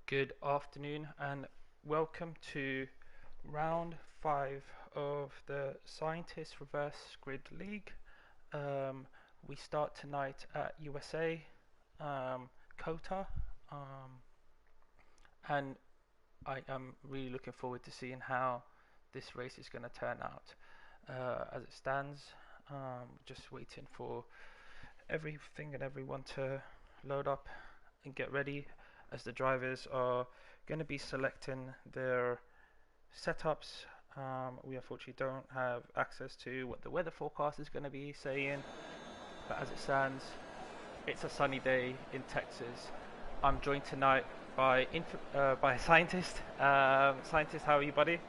Good afternoon and welcome to round 5 of the Scientist Reverse Grid League. Um, we start tonight at USA, Kota, and I am really looking forward to seeing how this race is going to turn out. As it stands, just waiting for everything and everyone to load up and get ready as the drivers are going to be selecting their setups. We unfortunately don't have access to what the weather forecast is going to be saying, but as it stands, it's a sunny day in Texas. I'm joined tonight by by a scientist. Scientist, how are you, buddy?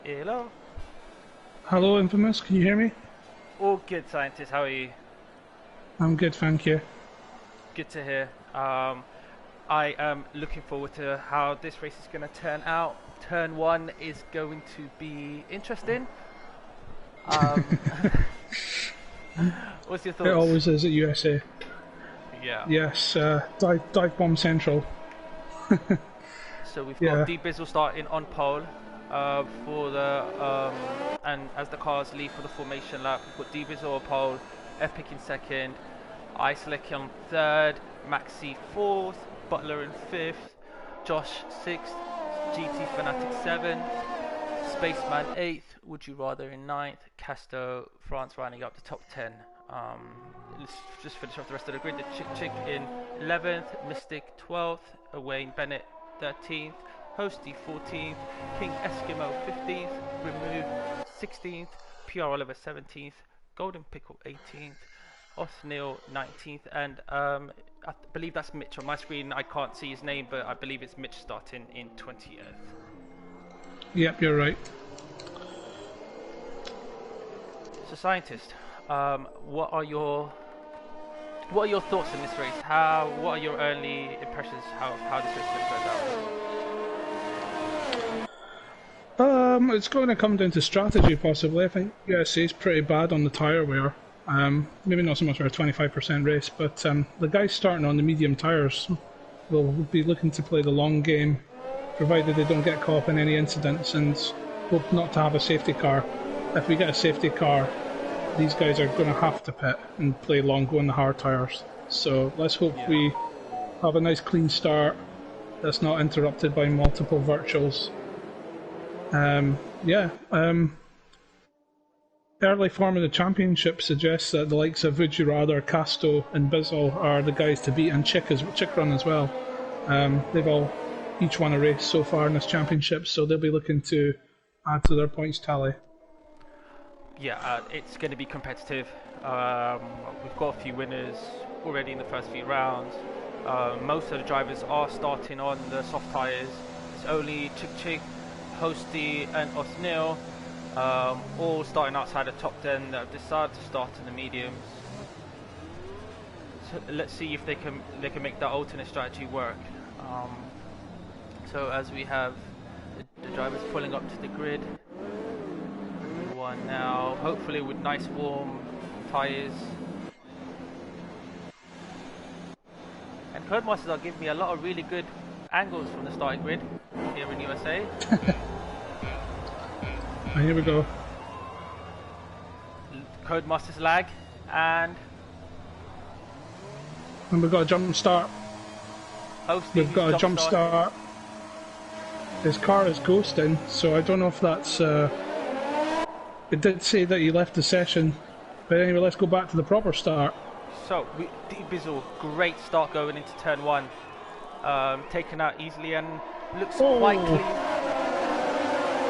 Hello. Hello, Infamous. Can you hear me? All good, scientist. How are you? I'm good, thank you. Good to hear. I am looking forward to how this race is going to turn out. Turn one is going to be interesting. Um, what's your thoughts? It always is at USA. Yeah. Yes, dive bomb central. So we've Yeah. got D Bizzle starting on pole for the and as the cars leave for the formation lap, we've got D Bizzle on pole, Epic in second, Icelik on third, Maxi fourth, Butler in fifth, Josh sixth, GT Fanatic seventh, Spaceman eighth, Would You Rather in ninth, Casto France rounding up the top 10. Let's just finish off the rest of the grid. The Chick in 11th, Mystic 12th, Wayne Bennett 13th, Hosty 14th, King Eskimo 15th, Remove 16th, PR Oliver 17th, Golden Pickle 18th, Othniel 19th, and I believe that's Mitch on my screen. I can't see his name, but I believe it's Mitch starting in 20th. Yep, you're right. So, scientist, what are your thoughts in this race? What are your early impressions? How this race is going to go down? It's going to come down to strategy, possibly. I think USA is pretty bad on the tyre wear. Maybe not so much for a 25% race, but the guys starting on the medium tyres will be looking to play the long game, provided they don't get caught up in any incidents, and hope not to have a safety car. If we get a safety car, these guys are going to have to pit and play long, go on the hard tyres. So let's hope we have a nice clean start that's not interrupted by multiple virtuals. Early form of the championship suggests that the likes of Would You Rather, Casto and Bizzle are the guys to beat, and Chick Run as well. They've all each won a race so far in this championship, so they'll be looking to add to their points tally. Yeah, it's going to be competitive. We've got a few winners already in the first few rounds. Most of the drivers are starting on the soft tyres. It's only Chick, Hosty and Othniel all starting outside the top 10 that have decided to start in the mediums. So let's see if they can make that alternate strategy work. So as we have the drivers pulling up to the grid, one now, hopefully with nice warm tyres. And Codemasters are giving me a lot of really good angles from the starting grid here in USA. And here we go. Codemasters lag, and we've got a jump start. We've got a jump start. His car is ghosting, so I don't know if that's... It did say that he left the session, but anyway, let's go back to the proper start. So, D Bizzle, great start going into turn one. Taken out easily and looks quite clean.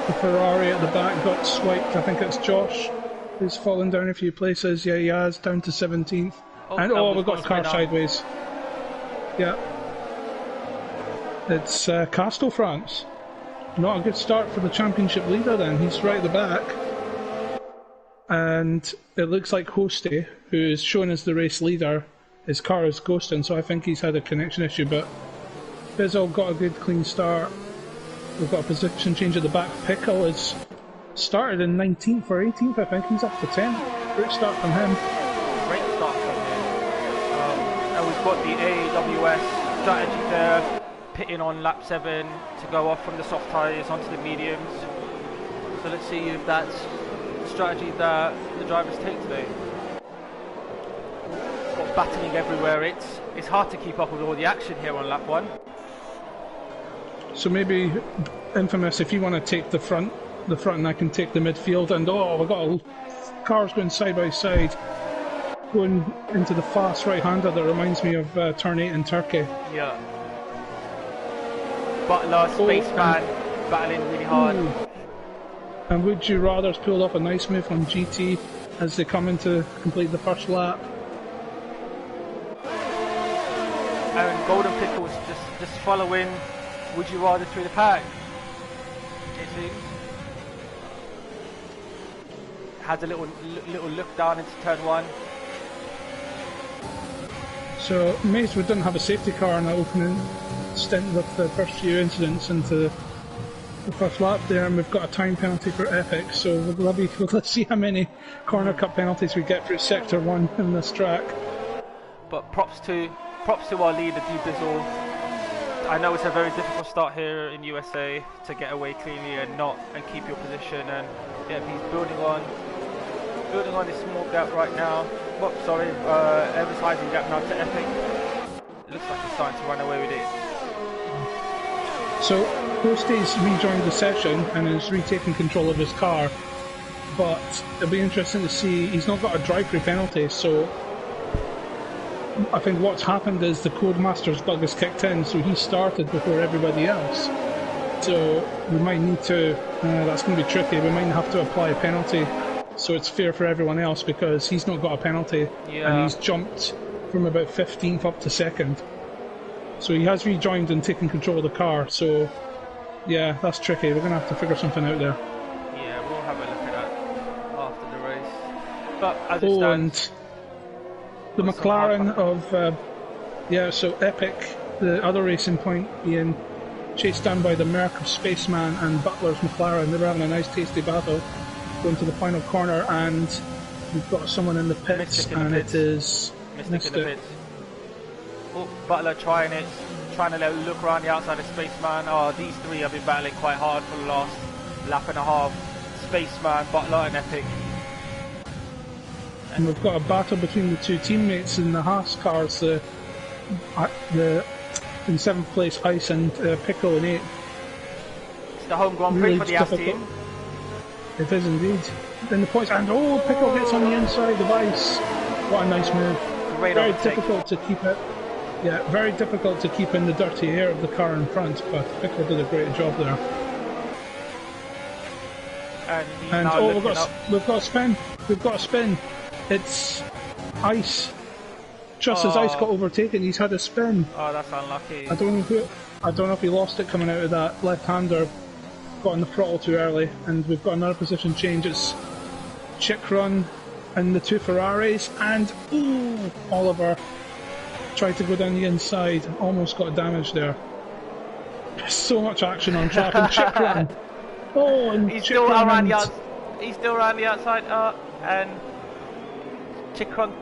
The Ferrari at the back got swiped. I think it's Josh who's fallen down a few places. Yeah, he has, down to 17th. And we've got a car sideways. Yeah. It's Casto France. Not a good start for the championship leader then. He's right at the back. And it looks like Hosty, who is shown as the race leader, his car is ghosting, so I think he's had a connection issue, but Bizzle got a good clean start. We've got a position change at the back. Pickle is started in 19th or 18th, I think. He's up to 10th. Great start from him. Great start from him. And we've got the AWS strategy there, pitting on lap 7 to go off from the soft tyres onto the mediums. So let's see if that's the strategy that the drivers take today. Got battling everywhere. It's hard to keep up with all the action here on lap 1. So maybe Infamous, if you want to take the front and I can take the midfield, and we've got cars going side by side, going into the fast right-hander that reminds me of Turn 8 in Turkey. Yeah. Butler, Spaceman, battling really hard. Ooh. And Would You Rather's pulled off a nice move on GT as they come in to complete the first lap. And Golden Pickles just following Would You Rather through the pack. It seems. Has a little look down into turn 1. So Mazewood didn't have a safety car in the opening stint with the first few incidents into the first lap there, and we've got a time penalty for Epic, so let's see how many Corner Cup penalties we get through Sector 1 in this track. But props to our leader, D-Bizzle. I know it's a very difficult start here in USA to get away cleanly and keep your position, and yeah, he's building on this small gap right now. Emphasizing gap now to Epic. It looks like he's starting to run away with it. So Ghostie's rejoined the session and is retaking control of his car, but it'll be interesting to see. He's not got a drive-through penalty, so I think what's happened is the Codemaster's bug has kicked in, so he started before everybody else. So we might need to, that's going to be tricky, we might have to apply a penalty so it's fair for everyone else, because he's not got a penalty and he's jumped from about 15th up to 2nd. So he has rejoined and taken control of the car, so yeah, that's tricky. We're going to have to figure something out there. Yeah, we'll have a look at that after the race. But as it stands, the McLaren of so Epic, the other racing point, being chased down by the Merc of Spaceman and Butler's McLaren. They were having a nice tasty battle going to the final corner, and we've got someone in the pits, and it is Mystic in the pits. Oh, Butler trying to look around the outside of Spaceman. Oh, these three have been battling quite hard for the last lap and a half. Spaceman, Butler and Epic. And we've got a battle between the two teammates in the Haas cars, in 7th place Ice and Pickle in 8th. It's the home Grand Prix for the Haas team. It is indeed. Then the points, and Pickle gets on the inside of Ice. What a nice move. Very difficult to keep it. Yeah, very difficult to keep in the dirty air of the car in front, but Pickle did a great job there. And we've got a spin. We've got a spin. It's Ice. Just as Ice got overtaken, he's had a spin. Oh, that's unlucky. I don't know if he lost it coming out of that left-hander. Got on the throttle too early, and we've got another position change. It's Chikron and the two Ferraris, and Oliver tried to go down the inside, almost got damaged there. There's so much action on track, and Chikron. And he's still around the outside, and Chikron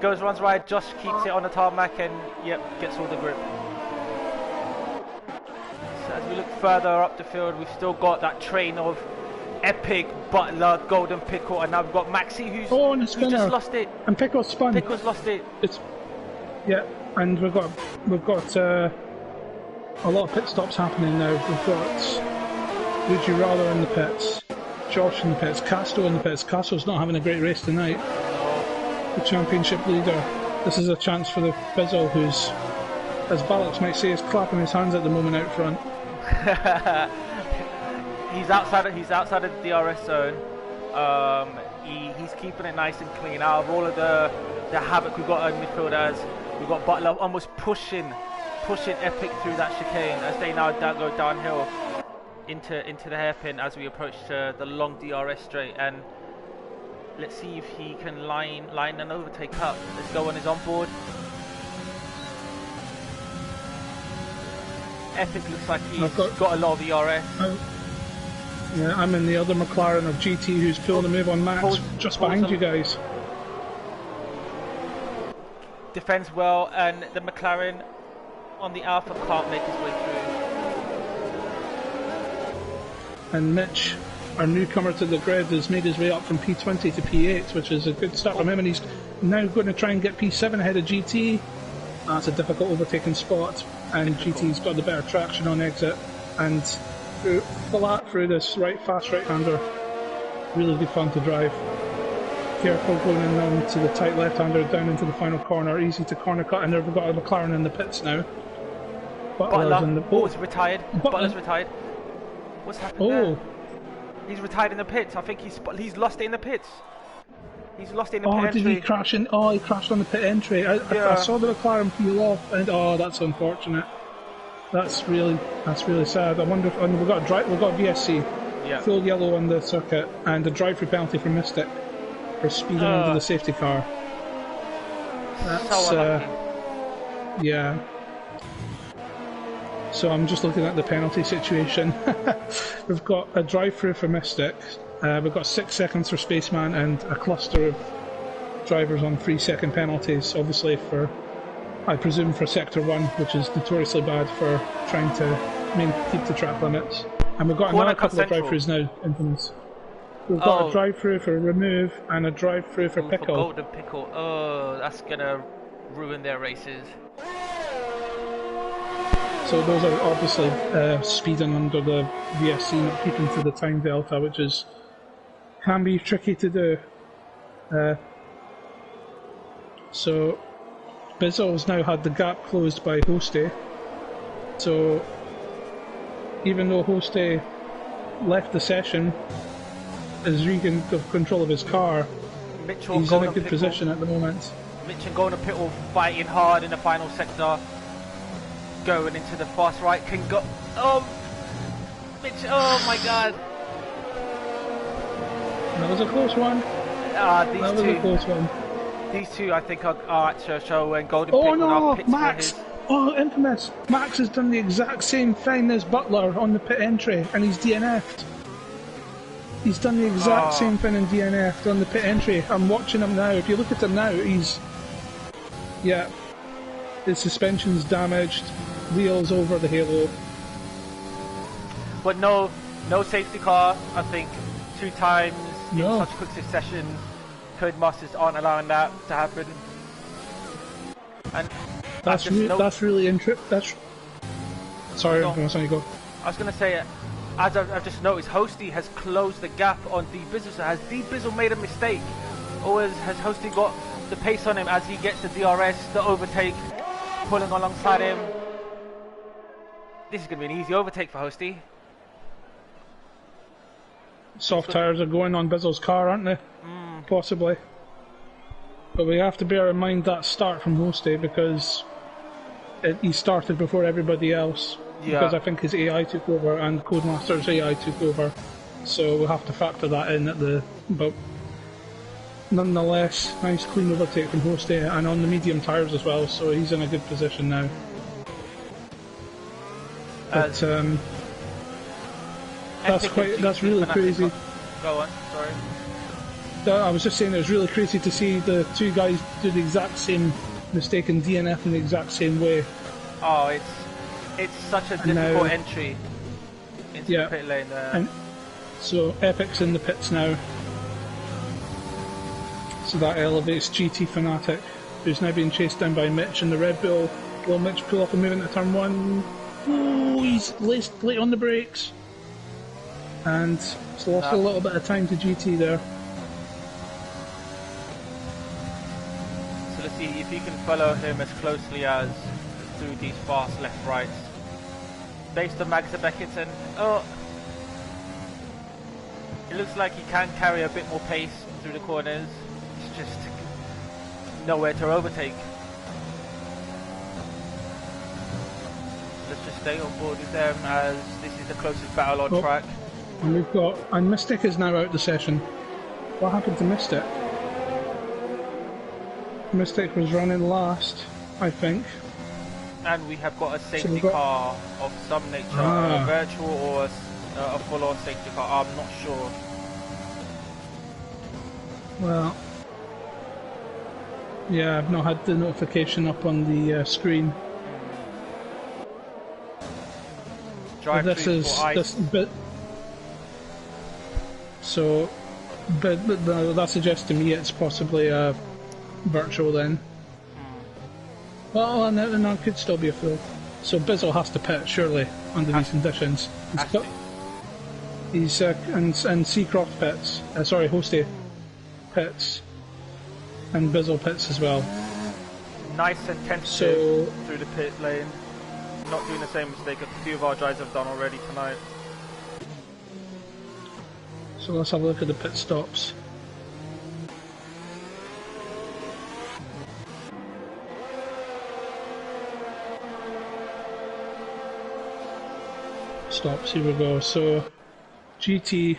runs right, Josh keeps it on the tarmac, and gets all the grip. So as we look further up the field, we've still got that train of Epic, Butler, Golden Pickle, and now we've got Maxi who's just lost it. And Pickle's spun. Pickle's lost it. And we've got a lot of pit stops happening now. We've got Would You Rather in the pits, Josh in the pits, Casto in the pits. Casto's not having a great race tonight. The championship leader. This is a chance for the Bizzle, who's, as Ballots might say, is clapping his hands at the moment out front. He's outside of the DRS zone. He's keeping it nice and clean. Out of all of the havoc we've got in midfielders, we've got Butler almost pushing Epic through that chicane as they now go downhill into the hairpin as we approach the long DRS straight. And let's see if he can line an overtake up. Let's go on his onboard. Epic looks like he's got a lot of ERS. I'm in the other McLaren of GT, who's pulling the move on Max, just behind you guys. defends well, and the McLaren on the Alpha can't make his way through. And Mitch, our newcomer to the grid, has made his way up from P20 to P8, which is a good start from him, and he's now going to try and get P7 ahead of GT. That's a difficult overtaking spot, and GT's got the better traction on exit, and flat through this fast right-hander. Really good fun to drive. Careful going in down to the tight left-hander, down into the final corner, easy to corner cut, and we've got a McLaren in the pits now. Butler, in the retired. Butler's retired. What's happened there? He's retired in the pits. I think he's lost it in the pits. He's lost it in the pit entry. Did he crash in? Oh, he crashed on the pit entry. I saw the McLaren peel off, and that's unfortunate. That's really sad. I wonder if we've got VSC, full yellow on the circuit, and a drive-through penalty for Mystic for speeding under the safety car. That's yeah. So I'm just looking at the penalty situation. We've got a drive-through for Mystic. We've got 6 seconds for Spaceman and a cluster of drivers on 3-second penalties, obviously I presume for Sector 1, which is notoriously bad for trying to keep the track limits. And we've got another couple of drive-throughs now, Infamous. We've got a drive-through for Remove and a drive-through for Pickle. For Golden Pickle. Oh, that's going to ruin their races. So those are obviously speeding under the VSC, not keeping to the time delta, which can be tricky to do. So Bizzle's now had the gap closed by Hosty. So even though Hosty left the session, has regained control of his car, he's in a good position at the moment. Mitch and Golden Pickle fighting hard in the final sector. Going into the fast right, can go. Mitch! Oh my God! That was a close one. These two, I think, are at show when Golden Pickle no, Max! Oh, Infamous! Max has done the exact same thing as Butler on the pit entry, and he's DNF'd. He's done the exact same thing and DNF'd on the pit entry. I'm watching him now. If you look at him now, his suspension's damaged. Wheels over the halo. But no safety car. I think 2 times in such quick succession. Codemasters aren't allowing that to happen. And that's really interesting. Sorry, I'm going to go. I was going to say, as I've just noticed, Hosty has closed the gap on D-Bizzle. So has D-Bizzle made a mistake, or has Hosty got the pace on him as he gets the DRS, the overtake, pulling alongside him? This is going to be an easy overtake for Hosty. Soft tyres are going on Bizzle's car, aren't they? Possibly. But we have to bear in mind that start from Hosty, because he started before everybody else. Yeah. Because I think his AI took over and Codemaster's AI took over. So we'll have to factor that in but nonetheless, nice clean overtake from Hosty, and on the medium tyres as well, so he's in a good position now. But that's really crazy. Go on, sorry. I was just saying it was really crazy to see the 2 guys do the exact same mistake and DNF in the exact same way. Oh, it's such a difficult entry into the pit lane there. And so Epic's in the pits now. So that elevates GT Fanatic, who's now being chased down by Mitch in the Red Bull. Will Mitch pull off and move into turn 1? Oh, he's late on the brakes. And he's lost a little bit of time to GT there. So let's see if you can follow him as closely as through these fast left-rights. Based on Max Beckett, it looks like he can carry a bit more pace through the corners. It's just nowhere to overtake. Let's just stay on board with them as this is the closest battle on track. And Mystic is now out the session. What happened to Mystic? Mystic was running last, I think. And we have got a safety car of some nature, a virtual or a full-on safety car, I'm not sure. Well, Yeah, I've not had the notification up on the screen. Drive This through is for ice. this bit. So, but that suggests to me it's possibly a virtual then. Well, and it could still be a full. So Bizzle has to pit surely under these conditions. He's and Seacroft pits. Sorry, Hosty pits, and Bizzle pits as well. Nice and tentative through the pit lane. Not doing the same mistake a few of our drivers have done already tonight. So let's have a look at the pit stops. Stops, here we go. So GT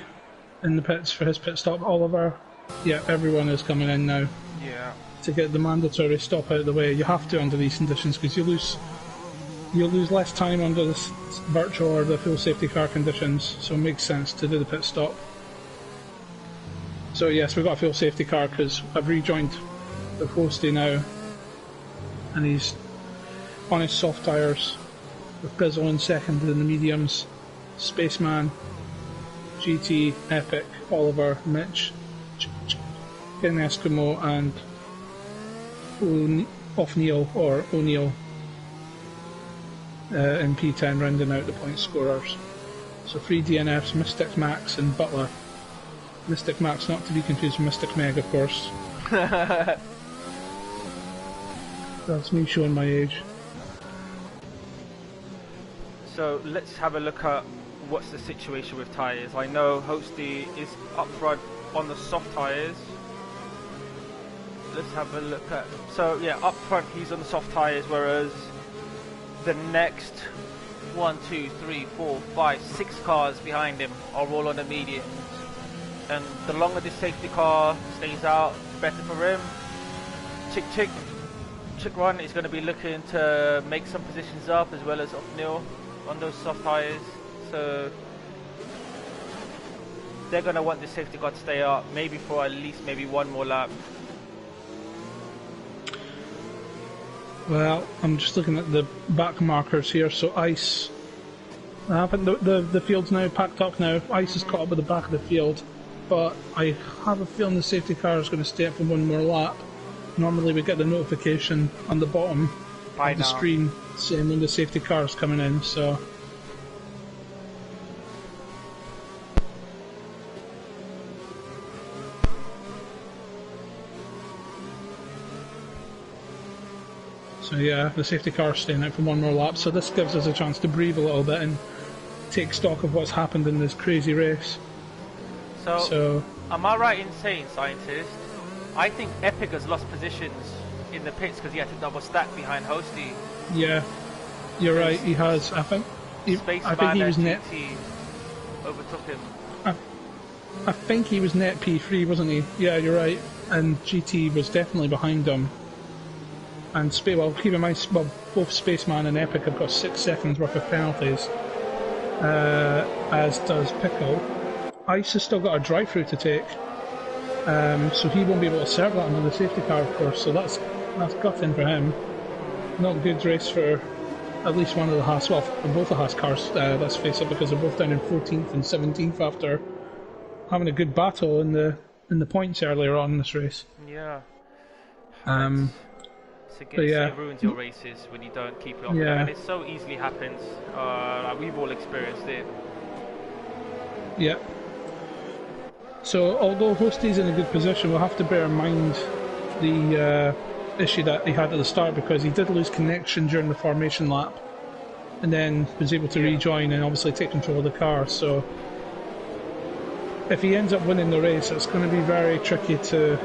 in the pits for his pit stop. Oliver, yeah, everyone is coming in now. Yeah. To get the mandatory stop out of the way. You have to under these conditions because you lose less time under this virtual or the full safety car conditions, so it makes sense to do the pit stop. So yes, we've got a full safety car because I've rejoined the Hosty now, and he's on his soft tyres with Bizzle in second in the mediums, Spaceman, GT, Epic, Oliver, Mitch, Ken Eskimo, and O'Neill or O'Neill in P10 rounding out the point scorers. So 3 DNFs, Mystic Max and Butler. Mystic Max not to be confused with Mystic Meg, of course. That's me showing my age. So let's have a look at what's the situation with tyres. I know Hosty is up front on the soft tyres. Let's have a look at... So yeah, up front he's on the soft tyres, whereas the next 1, 2, 3, 4, 5, 6 cars behind him are all on the mediums. And the longer this safety car stays out, better for him. Chick Run is going to be looking to make some positions up, as well as O'Neill on those soft tyres. So they're going to want the safety car to stay up, maybe for at least maybe one more lap. Well, I'm just looking at the back markers here. So Ice, the field's now packed up now. Ice is caught up with the back of the field, but I have a feeling the safety car is going to stay up for one more lap. Normally we get the notification on the bottom of the screen saying when the safety car is coming in, so... So yeah, the safety car is staying out for one more lap, so this gives us a chance to breathe a little bit and take stock of what's happened in this crazy race. So am I right in saying, Scientist, I think Epic has lost positions in the pits because he had to double stack behind Hosty. Yeah, you're right, he has. I think he was net... overtook him. I think he was net P3, wasn't he? Yeah, you're right. And GT was definitely behind him. And keep in mind, both Spaceman and Epic have got 6 seconds worth of penalties, as does Pickle. Ice has still got a drive-through to take, so he won't be able to serve that under the safety car, of course. So that's gutting for him. Not a good race for at least one of the Haas. Well, for both the Haas cars, let's face it, because they're both down in 14th and 17th after having a good battle in the points earlier on in this race. Yeah. It ruins your races when you don't keep it up. Yeah. And it so easily happens. Like we've all experienced it. Yeah. So although Hosty's in a good position, we'll have to bear in mind the issue that he had at the start, because he did lose connection during the formation lap and then was able to rejoin and obviously take control of the car. So if he ends up winning the race, it's going to be very tricky to,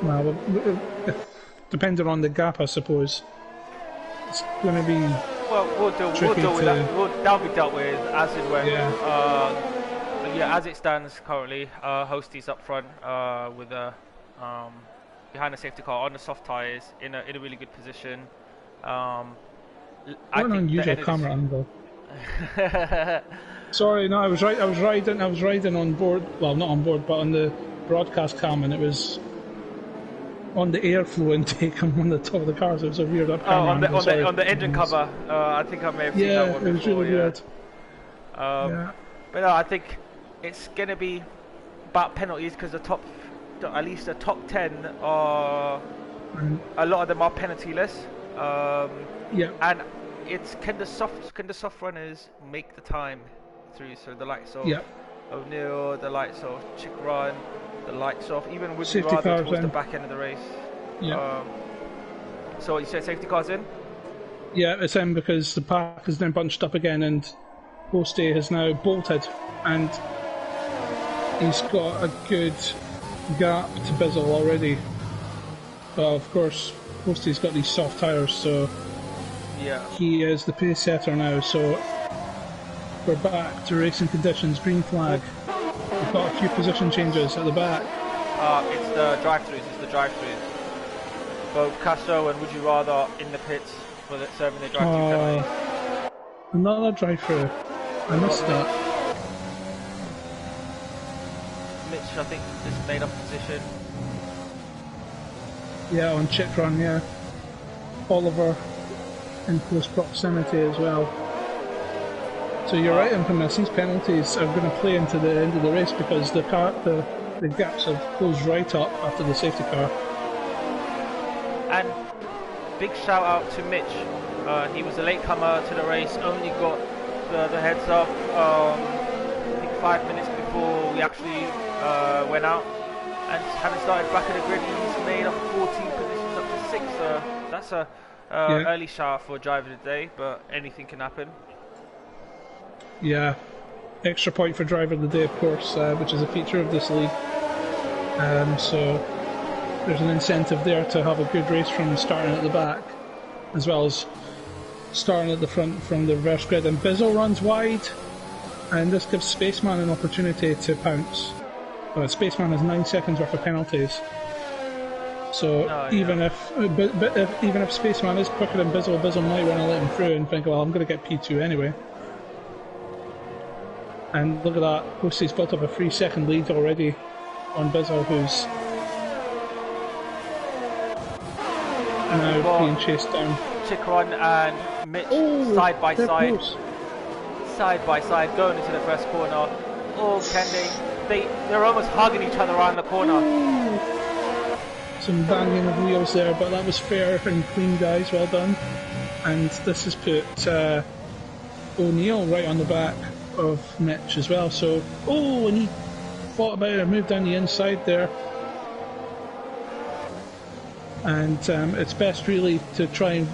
well, depending on the gap, I suppose. It's going to be we'll deal with that. That'll be dealt with as and when. As it stands currently, Hosty's up front with behind the safety car on the soft tyres in a really good position. What an unusual camera angle. Sorry, no, I was riding on board. Well, not on board, but on the broadcast cam, and it was on the airflow intake on the top of the cars. It was a weird up camera. On the engine cover. I think I may have seen that one before. Yeah, it was really weird. Yeah. But no, I think it's going to be about penalties because at least the top 10 are, a lot of them are penaltyless. And it's can the soft runners make the time through? So the likes of O'Neill, the likes of Chicron, the likes of even Would You Rather towards the back end of the race. So you said safety cars in? Yeah, it's in because the pack is now bunched up again and Posty has now bolted and he's got a good gap to Bizzle already. But of course, Posty's got these soft tyres, so he is the pace setter now. So we're back to racing conditions, green flag. We've got a few position changes at the back. It's the drive-throughs. Both Castro and Would You Rather in the pits for serving the drive-through penalty. Another drive-through. I missed that. Mitch, I think, just made up position. Yeah, on chip run, yeah. Oliver in close proximity as well. So you're right, Infamous. These penalties are going to play into the end of the race because the gaps have closed right up after the safety car. And big shout out to Mitch. He was a latecomer to the race. Only got the heads up. I think 5 minutes before we actually went out. And having started back at the grid, he's made up 14 positions up to 6. That's a early shout for driver of the day, but anything can happen. Yeah, extra point for driver of the day, of course, which is a feature of this league. So there's an incentive there to have a good race from starting at the back, as well as starting at the front from the reverse grid. And Bizzle runs wide, and this gives Spaceman an opportunity to pounce. Spaceman has 9 seconds worth of penalties. So even if Spaceman is quicker than Bizzle might want to let him through and think, well, I'm going to get P2 anyway. And look at that, Posty's built up a 3-second lead already on Bizzle, who's now being chased down. Chicron and Mitch side by side, going into the first corner. Oh, can they're almost hugging each other around the corner. Some banging of wheels there, but that was fair and clean, guys, well done. And this has put O'Neill right on the back of Mitch as well. So, and he fought about it, moved down the inside there. And it's best really to try and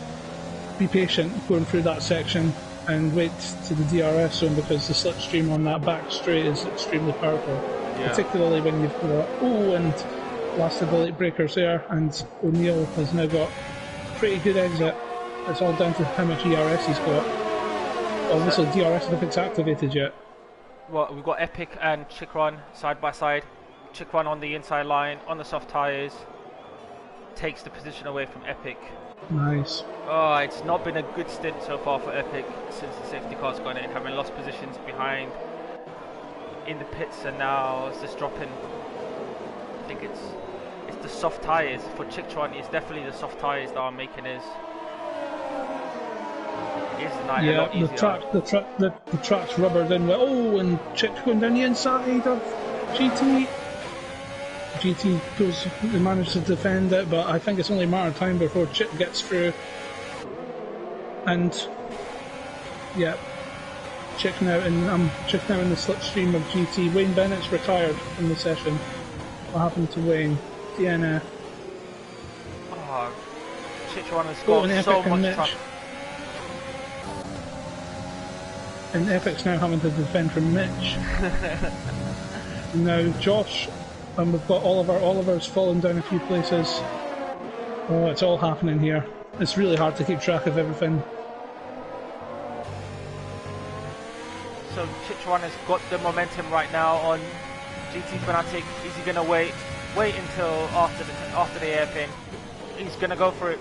be patient going through that section and wait to the DRS zone because the slipstream on that back straight is extremely powerful. Particularly when you've got and lasted the late breakers there, and O'Neill has now got a pretty good exit. It's all down to how much ERS he's got. Obviously DRS if it's activated yet. Well, we've got Epic and Chicron side by side. Chicron on the inside line, on the soft tyres, takes the position away from Epic. Nice. Oh, it's not been a good stint so far for Epic since the safety car's gone in, having lost positions behind in the pits, and now it's just dropping. I think it's the soft tyres for Chicron. It's definitely the soft tyres that are making his night a lot easier. The track's rubbered in well. And Chick going down the inside of GT. GT managed to defend it, but I think it's only a matter of time before Chick gets through. And Chick now in the slipstream of GT. Wayne Bennett's retired from the session. What happened to Wayne? DNF. Chicron has got so much time. And Epic's now having to defend from Mitch. Now Josh, and we've got Oliver's fallen down a few places. Oh, it's all happening here. It's really hard to keep track of everything. So Chicron has got the momentum right now on GT Fanatic. Is he going to wait until after the airpin? He's going to go for it.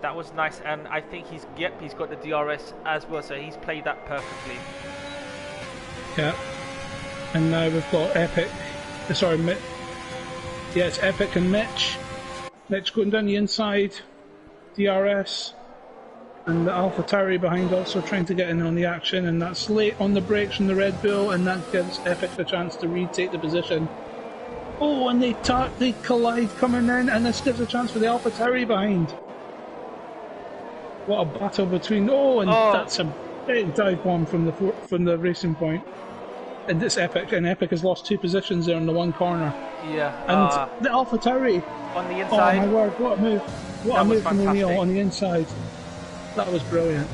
That was nice, and I think he's got the DRS as well, so he's played that perfectly. Yeah. And now we've got Epic. Yeah, it's Epic and Mitch. Mitch going down the inside. DRS. And the AlphaTauri behind also trying to get in on the action, and that's late on the brakes from the Red Bull, and that gives Epic the chance to retake the position. Oh, and they collide coming in, and this gives a chance for the AlphaTauri behind. What a battle between... Oh, and that's a big dive bomb from the racing point. And it's Epic, and Epic has lost 2 positions there in the one corner. Yeah. And the AlphaTauri. On the inside. Oh my word, what a move. What a move from O'Neill on the inside. That was brilliant.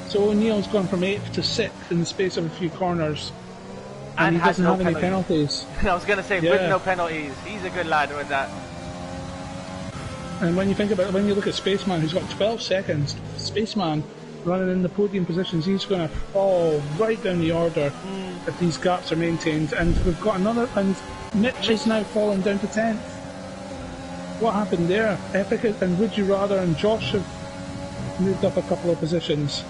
So O'Neill's gone from 8th to 6th in the space of a few corners. And he doesn't have any penalties. I was going to say, with no penalties. He's a good lad with that. And when you think about it, when you look at Spaceman, who's got 12 seconds, Spaceman running in the podium positions, he's going to fall right down the order if these gaps are maintained. And we've got another, and Mitch is now falling down to 10th. What happened there? Epic and Would You Rather and Josh have moved up a couple of positions.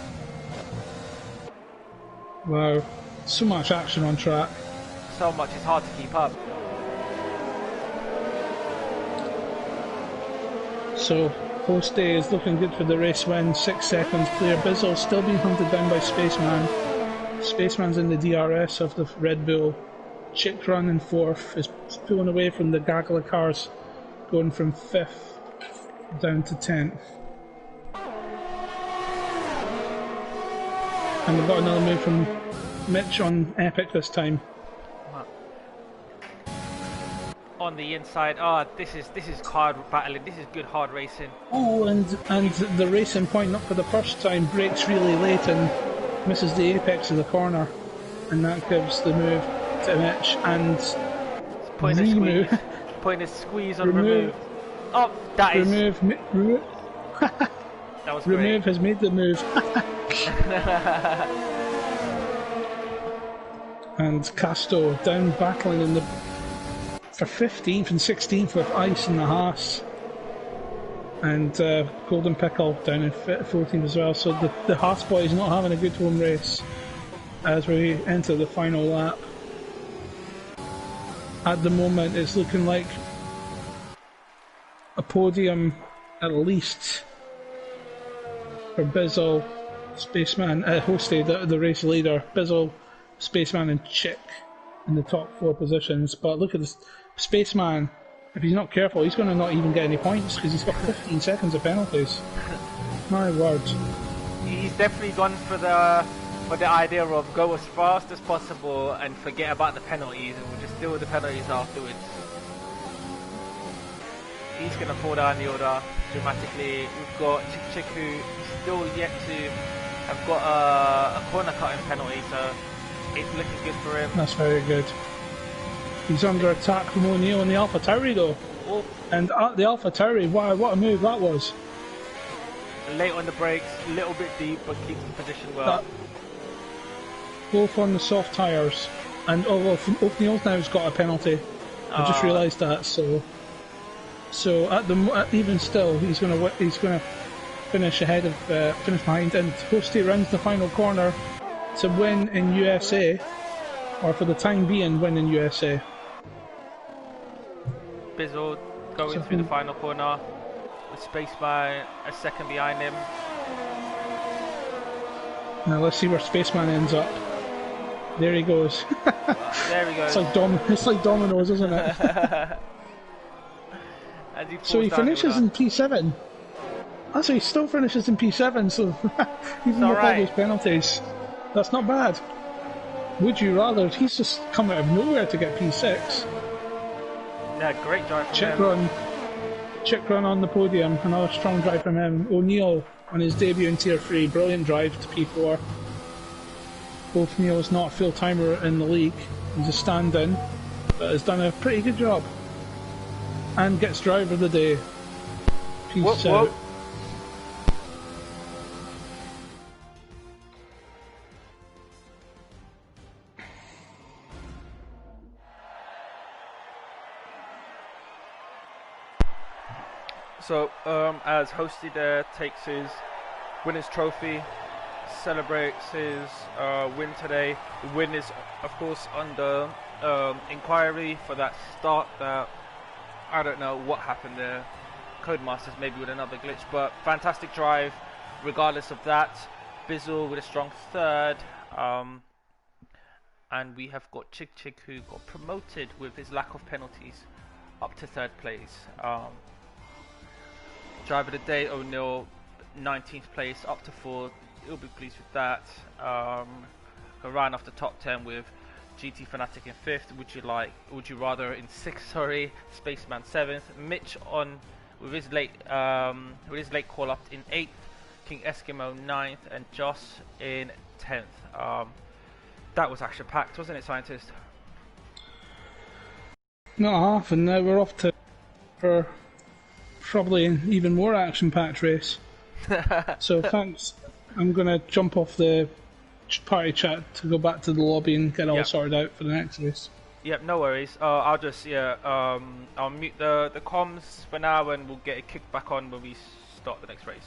Wow, so much action on track. So much, it's hard to keep up. So, Post Day is looking good for the race win. 6 seconds clear. Bizzle still being hunted down by Spaceman. Spaceman's in the DRS of the Red Bull. Chick Run in 4th is pulling away from the gaggle of cars, going from 5th down to 10th. And we've got another move from Mitch on Epic this time. On the inside, this is hard battling. This is good hard racing. Oh, and the racing point up for the first time breaks really late and misses the apex of the corner, and that gives the move to Mitch and point of squeeze on remove. Oh, that is remove. That was Remove great. has made the move. And Casto down battling for 15th and 16th with Ice and the Haas. And Golden Pickle down in 14th as well. So the Haas boys not having a good home race as we enter the final lap. At the moment it's looking like a podium at least for Bizzle, Spaceman, Hosty, the race leader, Bizzle, Spaceman and Chick in the top 4 positions. But look at this, Spaceman, if he's not careful, he's going to not even get any points because he's got 15 seconds of penalties. My word. He's definitely gone for the idea of go as fast as possible and forget about the penalties, and we'll just deal with the penalties afterwards. He's going to fall down the order dramatically. We've got Chick who still yet to have got a corner cutting penalty, so it's looking good for him. That's very good. He's under attack from O'Neill and the AlphaTauri though. Oh. And the AlphaTauri, wow, what a move that was. Late on the brakes, a little bit deep, but keeps the position well. Both on the soft tyres. And O'Neill's now has got a penalty. I just realised that, so even still, he's going to finish ahead of finish behind, and Hosty runs the final corner to win in USA, or for the time being win in USA. Bizzle going through the final corner with Spaceman a second behind him. Now let's see where Spaceman ends up. There he goes. There he goes. It's like dominoes, isn't it? So he finishes in P7. So he still finishes in P7, so even with all those penalties, that's not bad. Would You Rather, he's just come out of nowhere to get P6. Yeah, great drive from him. Chick Run on the podium, another strong drive from him. O'Neill on his debut in Tier 3, brilliant drive to P4. Both Neil's not a full timer in the league, he's a stand-in, but has done a pretty good job. And gets driver of the day. Peace out. So, as Hosty there takes his winner's trophy, celebrates his win today. The win is, of course, under inquiry for that start that I don't know what happened there. Codemasters maybe with another glitch, but fantastic drive regardless of that. Bizzle with a strong third. And we have got Chick Chick, who got promoted with his lack of penalties up to third place. Driver of the day, O'Neill, 19th place, up to fourth. He'll be pleased with that. Ran off the top 10 with GT Fanatic in 5th. Would you rather in 6th, sorry. Spaceman 7th. Mitch on with his late call up in 8th. King Eskimo 9th, and Joss in 10th. That was action packed, wasn't it, Scientist? Not half, and now we're off to for probably an even more action packed race. So thanks. I'm gonna jump off the party chat to go back to the lobby and get all sorted out for the next race. Yep, no worries. I'll just I'll mute the comms for now, and we'll get it kicked back on when we start the next race.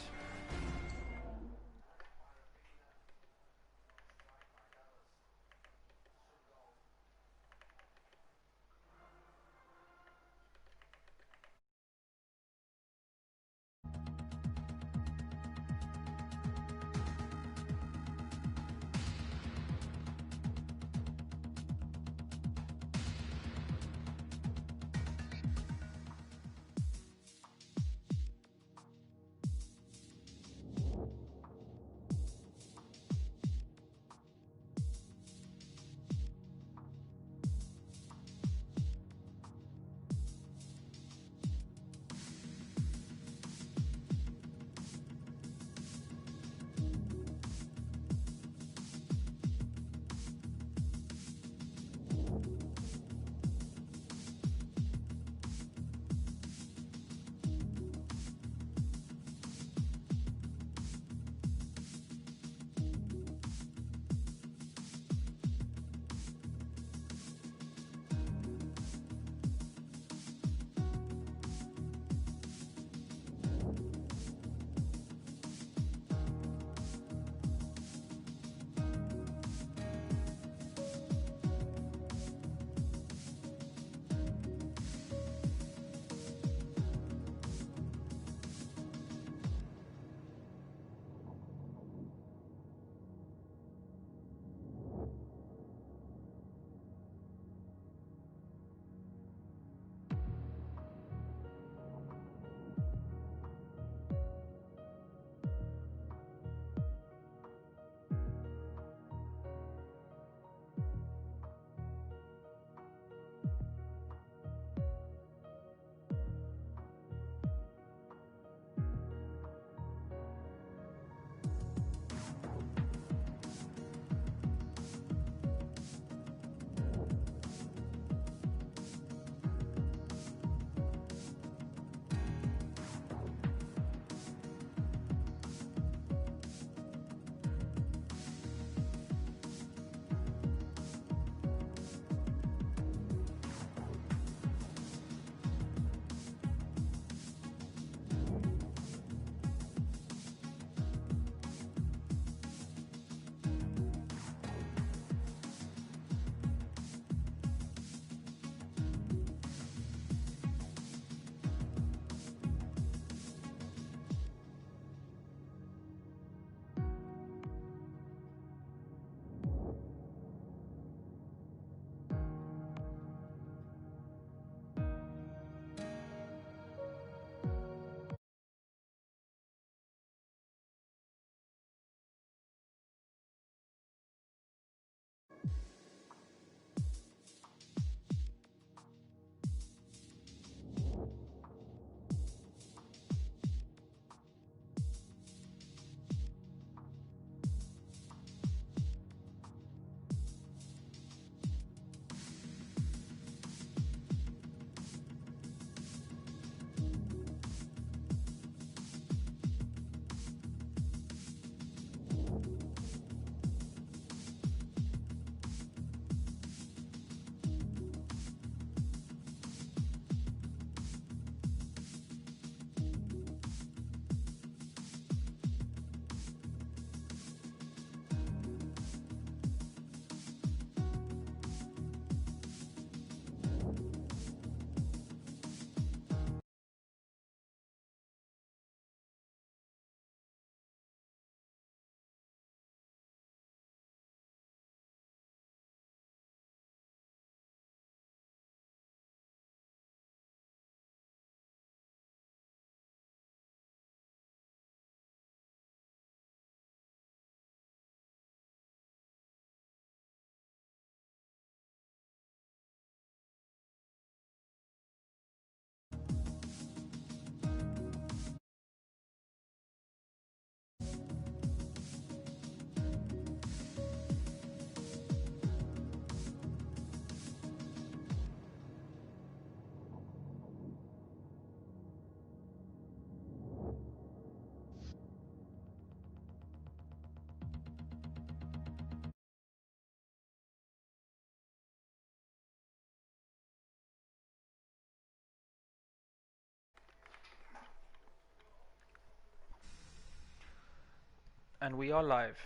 And we are live.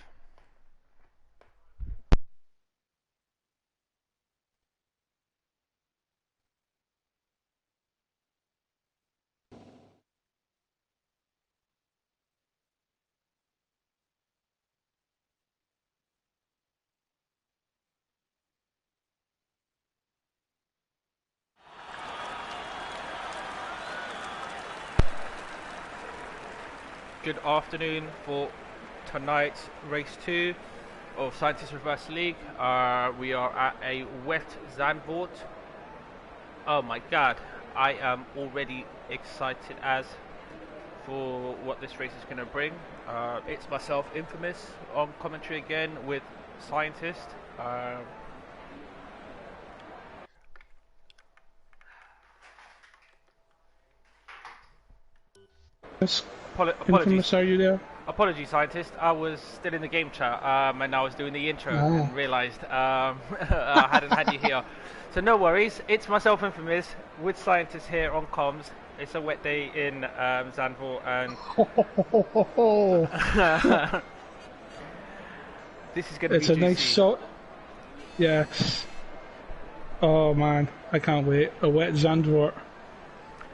Good afternoon for tonight's race 2 of Scientist Reverse League. We are at a wet Zandvoort. Oh my god, I am already excited as for what this race is going to bring. It's myself, Infamous, on commentary again with Scientist. Apologies. Infamous, are you there? Apologies, Scientist. I was still in the game chat and I was doing the intro and realised I hadn't had you here. So no worries. It's myself, Infamous, with Scientist here on comms. It's a wet day in Zandvoort and this is going to be It's a nice shot. Yes. Oh man, I can't wait. A wet Zandvoort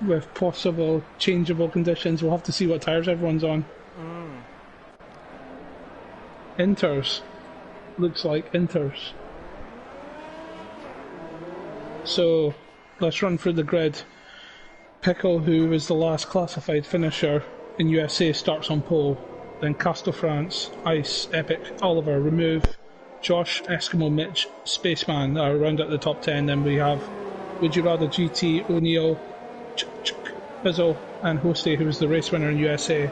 with possible changeable conditions. We'll have to see what tyres everyone's on. Inters. Looks like Inters. So, let's run through the grid. Pickle, who was the last classified finisher in USA, starts on pole. Then Castle France, Ice, Epic, Oliver, Remove, Josh, Eskimo, Mitch, Spaceman are around at the top 10. Then we have Would You Rather GT, O'Neill, Bizzle, and Hosty, who was the race winner in USA.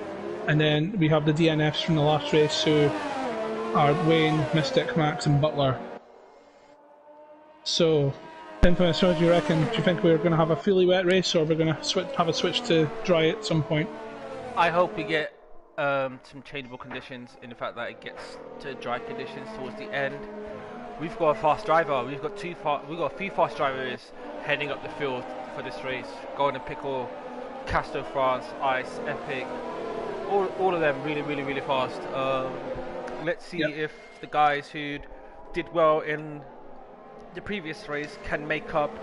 And then we have the DNFs from the last race, who are Wayne, Mystic, Max, and Butler. So, Infamous, what do you reckon? Do you think we're going to have a fully wet race, or we're going to have a switch to dry at some point? I hope we get some changeable conditions in the fact that it gets to dry conditions towards the end. We've got a fast driver. We've got a few fast drivers heading up the field for this race. Golden Pickle, Castle France, Ice, Epic, all of them really fast. Let's see if the guys who did well in the previous race can make up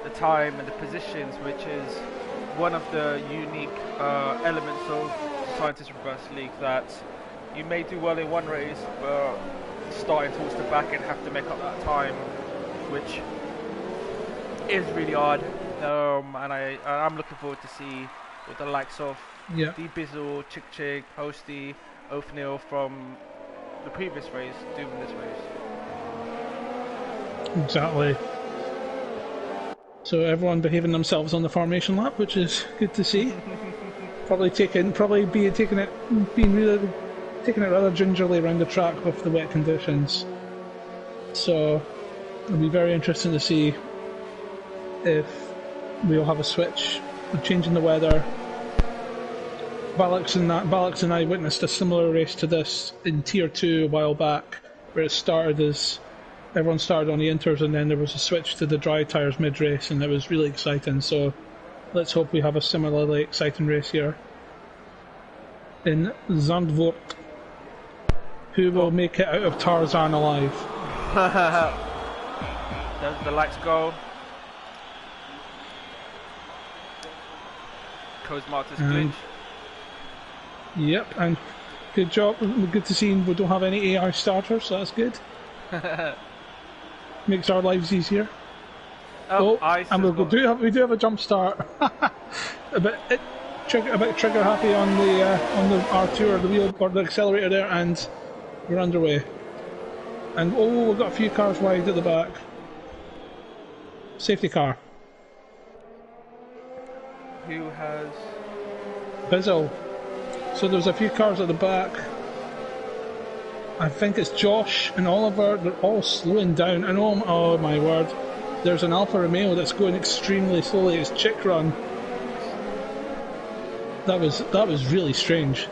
the time and the positions, which is one of the unique elements of Scientist Reverse League, that you may do well in one race, but starting towards the back and have to make up that time, which is really hard. And I'm looking forward to see with the likes of D Bizzle, Chick, Hosty, Othniel from the previous race doing this race. Exactly. So everyone behaving themselves on the formation lap, which is good to see. Taking it rather gingerly around the track with the wet conditions. So it'll be very interesting to see if we'll have a switch, a change in the weather. Balax and I witnessed a similar race to this in Tier 2 a while back, where it started as everyone started on the inters and then there was a switch to the dry tyres mid-race, and it was really exciting. So let's hope we have a similarly exciting race here in Zandvoort. Who will make it out of Tarzan alive? Does the lights go? Cosmartus glitch. Yep, and good job. Good to see we don't have any AI starters, so that's good. Makes our lives easier. And we do have a jump start. a bit trigger happy on the R2 or the wheel or the accelerator there, and we're underway. And we've got a few cars wide at the back. Safety car. Who has? Bizzle. So there's a few cars at the back. I think it's Josh and Oliver. They're all slowing down. And oh my word, there's an Alfa Romeo that's going extremely slowly. It's Chick Run. That was really strange.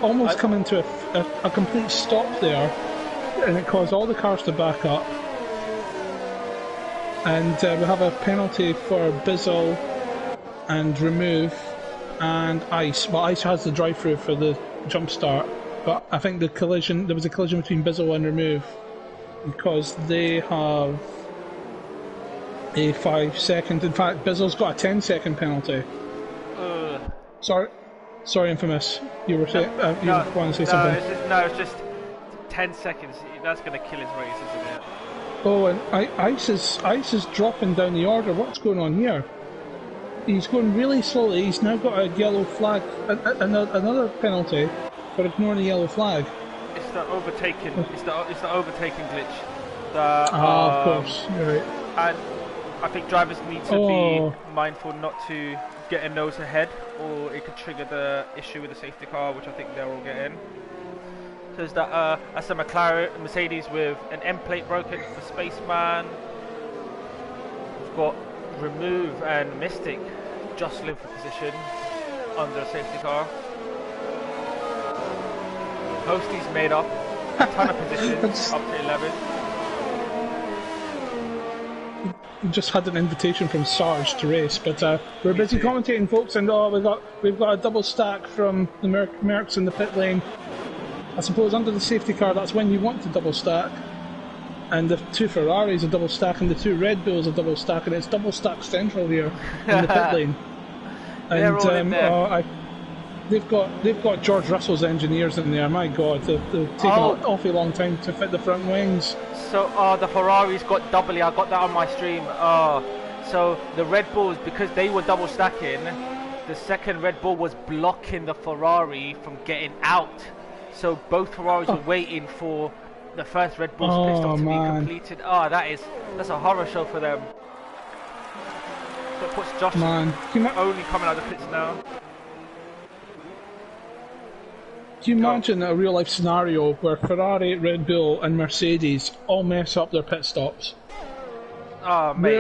Almost coming to a complete stop there, and it caused all the cars to back up. And we have a penalty for Bizzle and Remove and Ice. Well, Ice has the drive-through for the jump start, but I think there was a collision between Bizzle and Remove because they have a 5-second. In fact, Bizzle's got a 10-second penalty. Sorry, Infamous. You were saying you want to say something? It's just 10 seconds. That's going to kill his race, isn't it? Oh, and Ice is dropping down the order. What's going on here? He's going really slowly. He's now got a yellow flag, another penalty for ignoring the yellow flag. It's the overtaking. It's the overtaking glitch. Of course, you're right. And I think drivers need to be mindful not to get a nose ahead, or it could trigger the issue with the safety car, which I think they're all getting. So there's that that's a Mercedes with an end plate broken for Spaceman. We've got Remove and Mystic jostling for position under a safety car. Posty's made up a ton of positions up to 11. We just had an invitation from Sarge to race, but we're busy commentating, folks, and we've got a double stack from the Mercs in the pit lane. I suppose under the safety car, that's when you want to double stack. And the two Ferraris are double stack, and the two Red Bulls are double stack, and it's double stack central here in the pit lane. And they've got George Russell's engineers in there. My God, they've taken an awfully long time to fit the front wings. So the Ferraris got doubly. I got that on my stream. So the Red Bulls, because they were double stacking, the second Red Bull was blocking the Ferrari from getting out. So both Ferraris were waiting for the first Red Bull's pit stop to be completed. That's a horror show for them. So it puts Josh only coming out of the pits now. Can you imagine a real life scenario where Ferrari, Red Bull and Mercedes all mess up their pit stops? Oh, mate.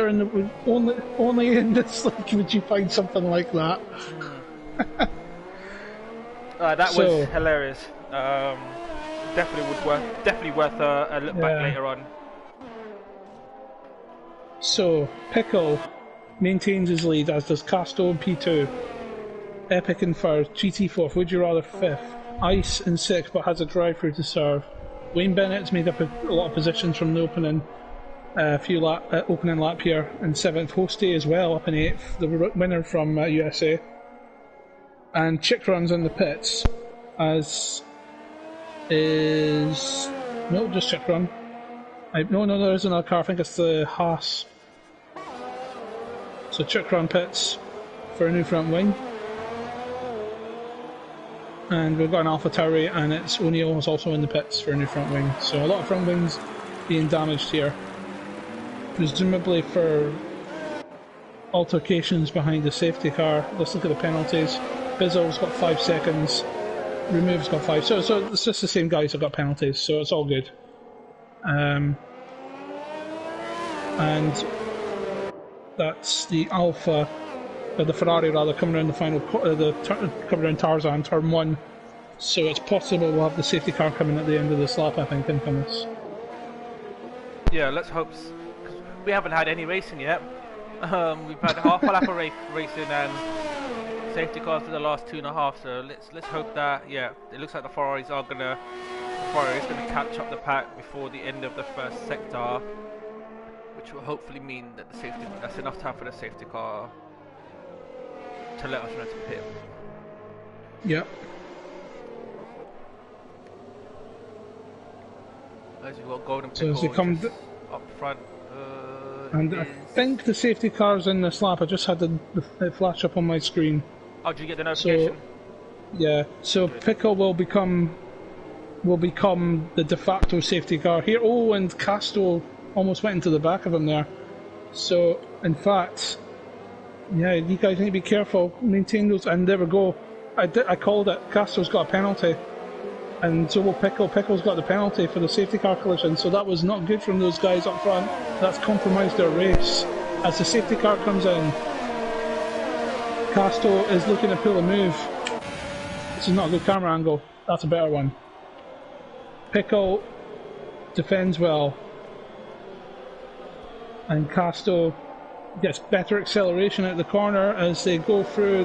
Only in this league would you find something like that. That was hilarious. Definitely worth a look back later on. So Pickle maintains his lead, as does Casto in P2. Epic in third, GT fourth, Would You Rather fifth, Ice in sixth but has a drive-through to serve. Wayne Bennett's made up a lot of positions from the opening opening lap here in seventh. Hosty as well up in eighth, the winner from USA. And Chick Run's in the pits, as is just Chick Run. No, there is another car. I think it's the Haas. So Chick Run pits for a new front wing. And we've got an AlphaTauri, and it's O'Neill is also in the pits for a new front wing. So a lot of front wings being damaged here, presumably for altercations behind the safety car. Let's look at the penalties. Bizzle's got 5 seconds. Remove's got 5. So it's just the same guys that got penalties. So it's all good. And that's the the Ferrari rather, coming around the final, coming around Tarzan, turn 1. So it's possible we'll have the safety car coming at the end of this lap, I think, Infamous. Yeah, let's hope. Cause we haven't had any racing yet. We've had half a lap of racing and safety cars for the last 2.5. So let's hope that it looks like the Ferraris is gonna catch up the pack before the end of the first sector, which will hopefully mean that that's enough time for the safety car to let us know to pit. Yep. As you've got Golden Pickle up front. And I think the safety car's in this lap. I just had it flash up on my screen. Oh, did you get the notification? So Pickle will become the de facto safety car here. Oh, and Casto almost went into the back of him there. So, in fact, you guys need to be careful. Maintain those. And there we go. I called it. Castro's got a penalty. And so will Pickle. Pickle's got the penalty for the safety car collision. So that was not good from those guys up front. That's compromised their race. As the safety car comes in, Casto is looking to pull a move. This is not a good camera angle. That's a better one. Pickle defends well. And Casto gets better acceleration at the corner as they go through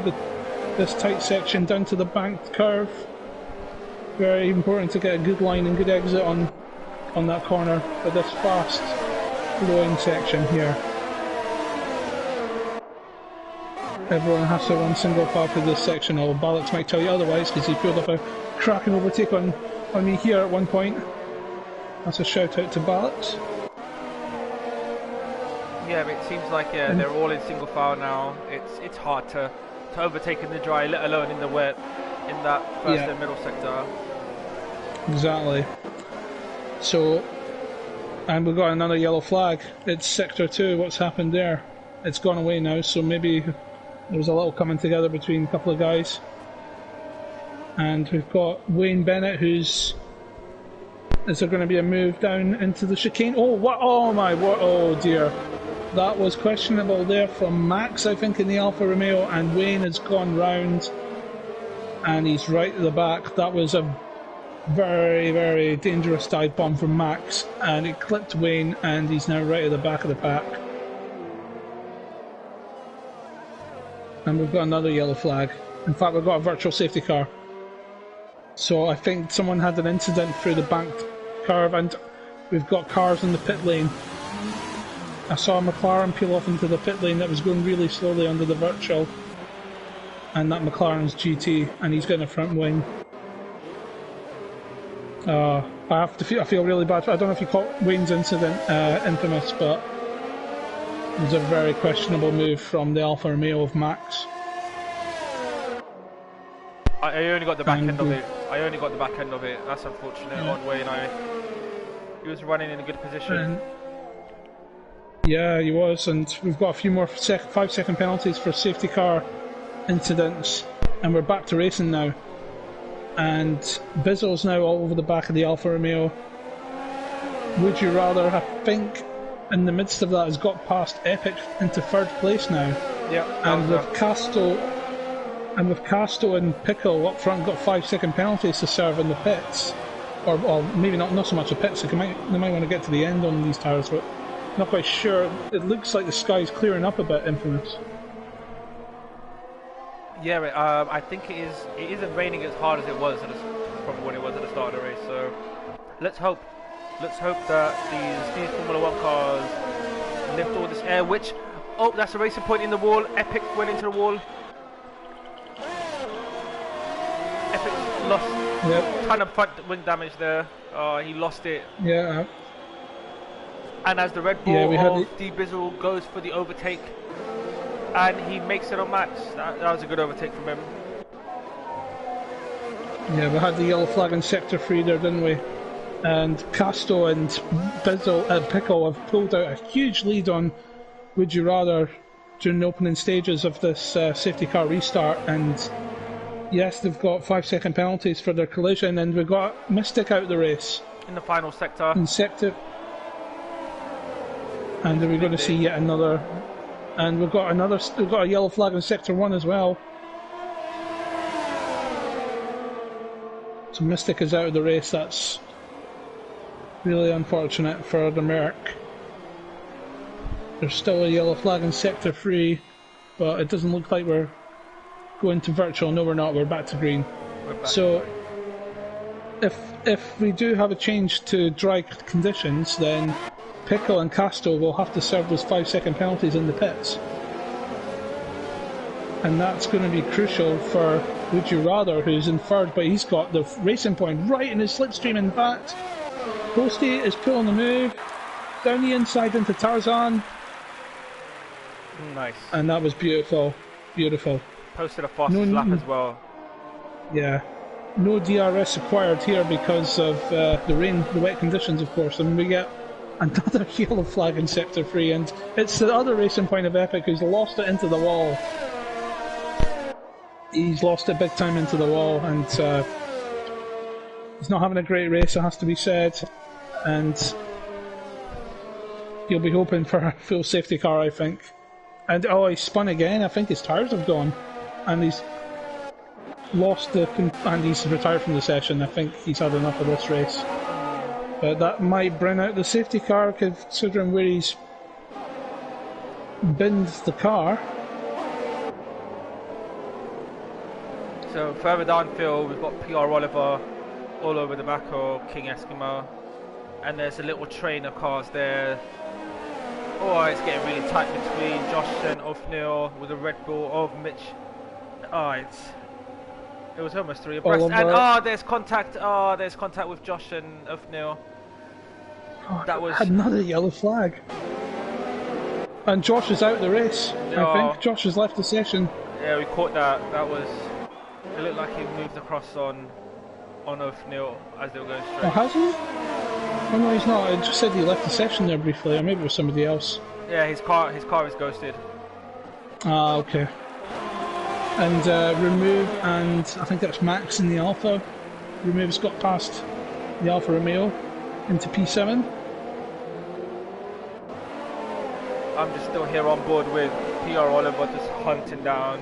this tight section down to the banked curve. Very important to get a good line and good exit on that corner for this fast flowing section here. Everyone has to run single file through this section, although Ballix might tell you otherwise because he pulled up a cracking overtake on me here at one point. That's a shout out to Ballix. Yeah, it seems like they're all in single file now. It's hard to overtake in the dry, let alone in the wet, in that first and middle sector. Exactly. So, and we've got another yellow flag. It's sector 2. What's happened there? It's gone away now, so maybe there was a little coming together between a couple of guys. And we've got Wayne Bennett, who's... Is there going to be a move down into the chicane? Oh, what? Oh my, what? Oh dear. That was questionable there from Max, I think, in the Alfa Romeo, and Wayne has gone round and he's right at the back. That was a very, very dangerous dive bomb from Max, and it clipped Wayne, and he's now right at the back of the pack. And we've got another yellow flag. In fact, we've got a virtual safety car. So I think someone had an incident through the banked curve, and we've got cars in the pit lane. I saw a McLaren peel off into the pit lane that was going really slowly under the virtual, and that McLaren's GT, and he's getting a front wing. I feel really bad. I don't know if you caught Wayne's incident infamous, but it was a very questionable move from the Alfa Romeo of Max. I only got the back end of it. That's unfortunate on Wayne. He was running in a good position. Yeah, he was, and we've got a few more 5-second penalties for safety car incidents, and we're back to racing now. And Bizzle's now all over the back of the Alfa Romeo. Would you rather, I think, in the midst of that, has got past Epic into third place now. Yeah. And with Casto and Pickle up front, got 5-second penalties to serve in the pits, or maybe not so much the pits. They might want to get to the end on these tyres, but not quite sure. It looks like the sky's clearing up a bit, Infamous. Yeah, I think it isn't raining as hard as it was from when it was at the start of the race. So let's hope that these Formula 1 cars lift all this air. That's a racing point in the wall. Epic went into the wall. Epic lost a ton of front wing damage there. He lost it. Yeah. And as the Red Bull of D Bizzle goes for the overtake, and he makes it on Max. That was a good overtake from him. Yeah, we had the yellow flag in sector 3 there, didn't we? And Casto and Pickle have pulled out a huge lead on Would You Rather during the opening stages of this safety car restart. And yes, they've got 5-second penalties for their collision, and we've got Mystic out of the race. In the final sector. In sector. And we're going to see yet another. And we've got a yellow flag in sector 1 as well. So Mystic is out of the race. That's really unfortunate for the Merc. There's still a yellow flag in sector 3, but it doesn't look like we're going to virtual. No, we're not. We're back to green. So if we do have a change to dry conditions, then Pickle and Casto will have to serve those 5-second penalties in the pits. And that's going to be crucial for Would You Rather, who's in third, but he's got the racing point right in his slipstream in fact. Posty is pulling the move down the inside into Tarzan. Nice. And that was beautiful. Beautiful. Posted a fastest lap as well. Yeah. No DRS acquired here because of the rain, the wet conditions, of course, and we get another yellow flag in sector 3, and it's the other racing point of Epic who's lost it into the wall. He's lost it big time into the wall, and he's not having a great race, it has to be said, and he'll be hoping for a full safety car, I think. And he spun again. I think his tyres have gone, and he's lost and he's retired from the session. I think he's had enough of this race. But that might bring out the safety car, considering where he's binned the car. So further downfield, we've got PR Oliver all over the back of King Eskimo, and there's a little train of cars there. Oh, it's getting really tight between Josh and Othniel with the Red Bull of Mitch. Oh, it was almost 3 abreast. And there's contact. Oh, there's contact with Josh and Othniel. Oh, that was another yellow flag. And Josh is out of the race. No. I think Josh has left the session. Yeah, we caught that. That was. It looked like he moved across on Othniel as they were going straight. Oh, has he? Oh no, he's not. It just said he left the session there briefly, or maybe it was somebody else. Yeah, his car is ghosted. Ah, okay. And Remove, and I think that's Max in the Alpha. Remove's got past the Alfa Romeo into P7. I'm just still here on board with PR Oliver, just hunting down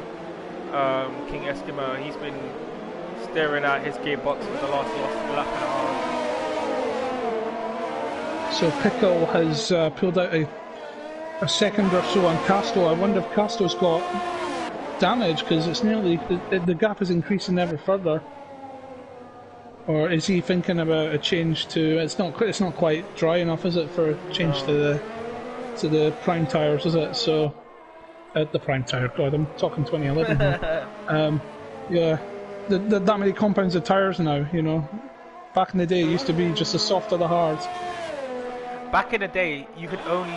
King Eskimo. He's been staring at his gearbox for the last lap and a half. So Pickle has pulled out a second or so on Casto. I wonder if Casto's got damage, because it's nearly the gap is increasing ever further. Or is he thinking about a change to? It's not quite dry enough, is it, for a change to the prime tires, is it? So the prime tire. God, I'm talking 2011 here. Yeah, that many compounds of tires now. You know, back in the day, it used to be just the soft or the hard. Back in the day, you could only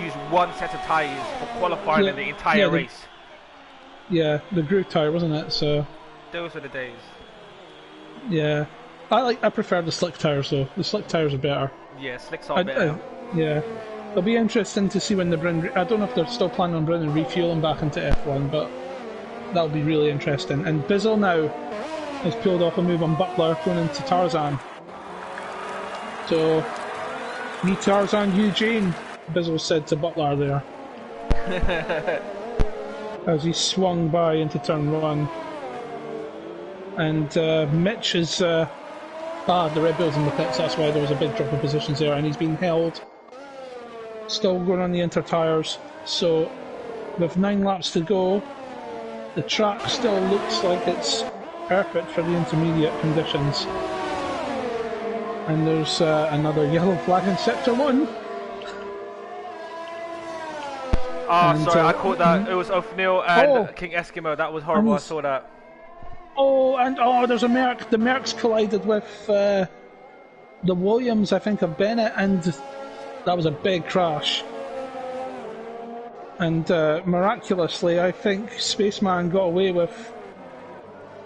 use one set of tires for qualifying in the entire race. Yeah, the groove tire, wasn't it? So those were the days. Yeah, I prefer the slick tires though. The slick tires are better. Yeah, slicks are better. Yeah, it'll be interesting to see when they bring. I don't know if they're still planning on bringing refueling back into F1, but that'll be really interesting. And Bizzle now has pulled off a move on Butler going into Tarzan. So, me Tarzan, Eugene, Bizzle said to Butler there. As he swung by into turn 1. And Mitch is... the Red Bull's in the pits, that's why there was a big drop of positions there, and he's been held. Still going on the inter tyres. So, with 9 laps to go, the track still looks like it's perfect for the intermediate conditions. And there's another yellow flag in Sector 1. Sorry, I caught that. It was Othniel and King Eskimo. That was horrible, I saw that. There's a Merc. The Mercs collided with the Williams, I think, of Bennett, and that was a big crash. And miraculously, I think Spaceman got away with...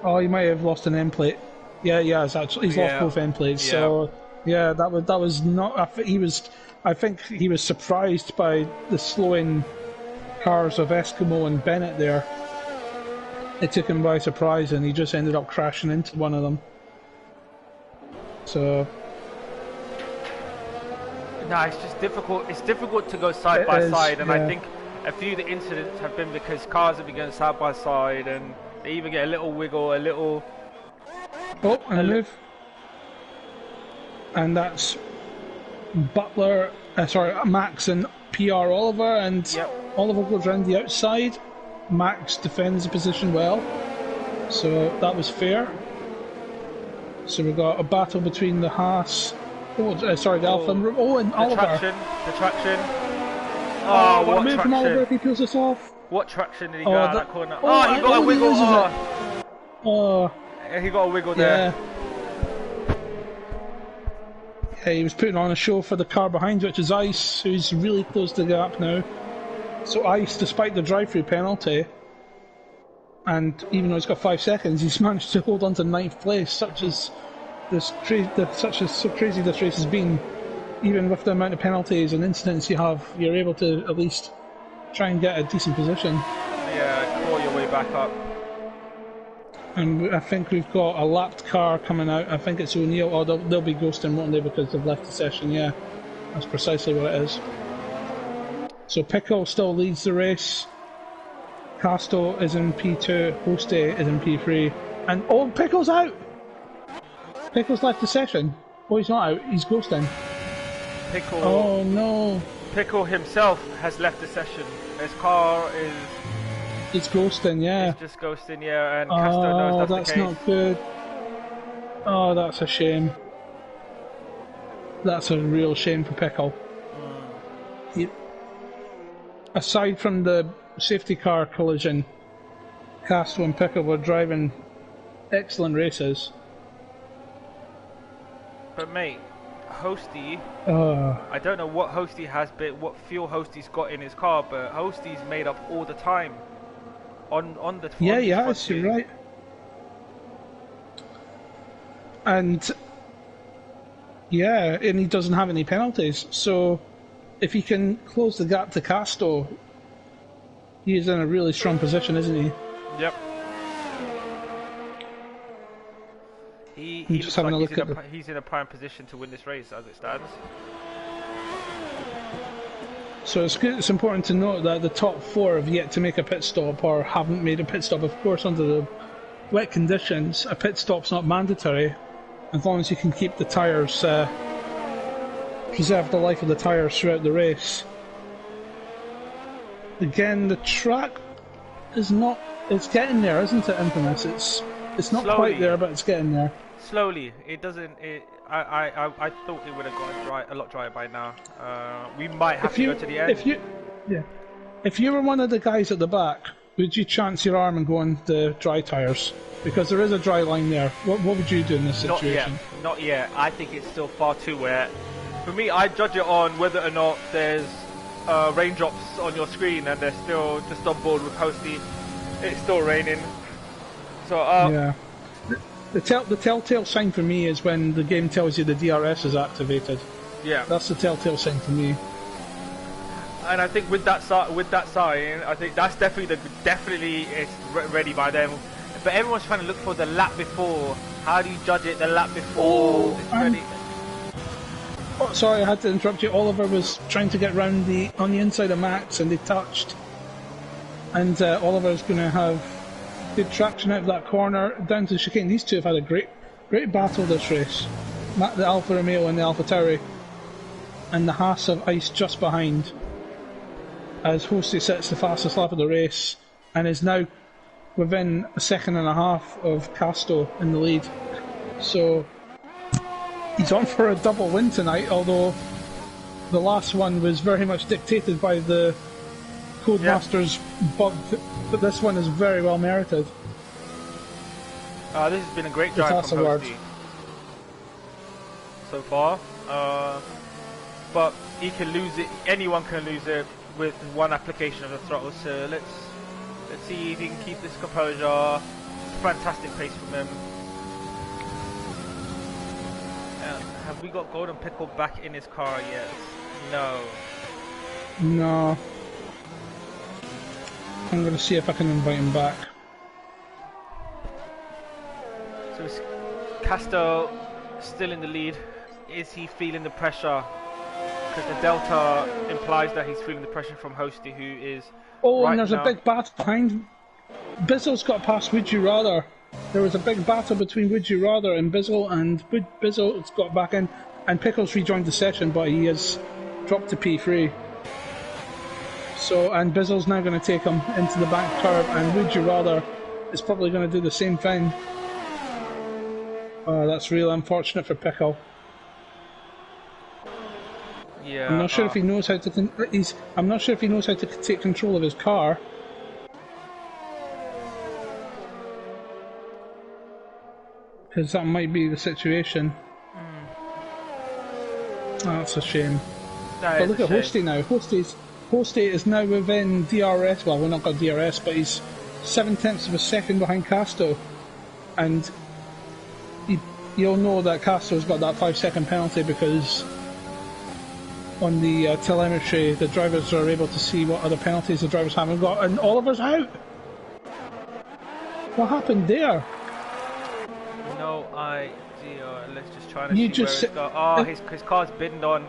Oh, he might have lost an end plate. Yeah, he's lost both end plates. Yeah. So yeah, that was not. I think he was surprised by the slowing cars of Eskimo and Bennett there. It took him by surprise, and he just ended up crashing into one of them. So. No, it's just difficult. It's difficult to go side by side, and I think a few of the incidents have been because cars have been going side by side, and they either get a little wiggle, a little. Oh, and move. And that's Butler, Max and PR Oliver, and Oliver goes round the outside. Max defends the position well, so that was fair. So we've got a battle between the Haas, the Alfa, and Oliver. The traction. What move from Oliver if he pulls this off? What traction did he get out of that corner? He got a wiggle. He got a wiggle there. Yeah, he was putting on a show for the car behind, which is Ice, who's really close to the gap now. So Ice, despite the drive-through penalty, and even though he's got 5 seconds, he's managed to hold on to 9th place. So crazy this race has been. Even with the amount of penalties and incidents you have, you're able to at least try and get a decent position. Yeah, claw your way back up. And I think we've got a lapped car coming out. I think it's O'Neill. Oh, they'll be ghosting, won't they, because they've left the session. Yeah, that's precisely what it is. So Pickle still leads the race. Casto is in P2. Hoste is in P3. And Pickle's out! Pickle's left the session. Oh, he's not out. He's ghosting. Pickle. Oh no. Pickle himself has left the session. His car is. It's ghosting, yeah. It's just ghosting, yeah, and Casto knows that's the case. Not good. Oh, that's a shame. That's a real shame for Pickle. Aside from the safety car collision, Castro and Pickle were driving excellent races. But mate, Hosty, Uh, I don't know what Hosty has, what fuel Hosty's got in his car, but Hosty's made up all the time. On the yeah, on he the has, front you're right. And yeah, and he doesn't have any penalties. So if he can close the gap to Casto, he is in a really strong position, isn't he? Yep. He just looks having like a look at he's in a prime position to win this race as it stands. So it's good. It's important to note that the top four have yet to make a pit stop or haven't made a pit stop. Of course, under the wet conditions, a pit stop's not mandatory, as long as you can keep the tyres, preserve the life of the tyres throughout the race. Again, the track is not. It's getting there, isn't it, Infamous? It's not Slowly. quite there, but it's getting there. Slowly, it doesn't. I thought it would have gone a lot drier by now. We might have to go to the end. If you were one of the guys at the back, would you chance your arm and go on the dry tyres? Because there is a dry line there. What would you do in this situation? Not yet. I think it's still far too wet. For me, I judge it on whether or not there's raindrops on your screen and they're still just on board with Hosty. It's still raining. So yeah. The telltale sign for me is when the game tells you the DRS is activated. Yeah. That's the telltale sign for me. And I think with that sign, I think that's definitely it's ready by them. But everyone's trying to look for the lap before. How do you judge it? The lap before it's ready. Oh, sorry, I had to interrupt you. Oliver was trying to get round on the inside of Max, and they touched. And Oliver's going to have good traction out of that corner down to the chicane. These two have had a great battle this race. The Alfa Romeo and the AlphaTauri, and the Haas of Ice just behind. As Hosty sets the fastest lap of the race and is now within a second and a half of Casto in the lead. So he's on for a double win tonight, although the last one was very much dictated by the Codemasters bug, but this one is very well merited. This has been a great drive from Hosty so far, but he can lose it. Anyone can lose it with one application of the throttle. So let's see if he can keep this composure. Fantastic pace from him. Have we got Golden Pickle back in his car yet? No. No. I'm going to see if I can invite him back. So is Casto still in the lead? Is he feeling the pressure? Because the Delta implies that he's feeling the pressure from Hosty, who is. Oh, right and there's now a big battle behind. Bizzle's got past Would You Rather. There was a big battle between Would You Rather and Bizzle, and Bizzle's got back in, and Pickles rejoined the session, but he has dropped to P3. So, and Bizzle's now going to take him into the back curve, and Would You Rather is probably going to do the same thing. That's really unfortunate for Pickle. Yeah, I'm not sure if he knows how to. I'm not sure if he knows how to take control of his car. Because that might be the situation. Oh, that's a shame. But look at Hosty now. Hosty is now within DRS. Well, we're not got DRS, but he's 7/10 of a second behind Casto. And you'll know that Castro's got that 5-second penalty because on the telemetry, the drivers are able to see what other penalties the drivers haven't got. And Oliver's out. What happened there? No idea. Let's just try and see where it's got. Oh, his car's binned on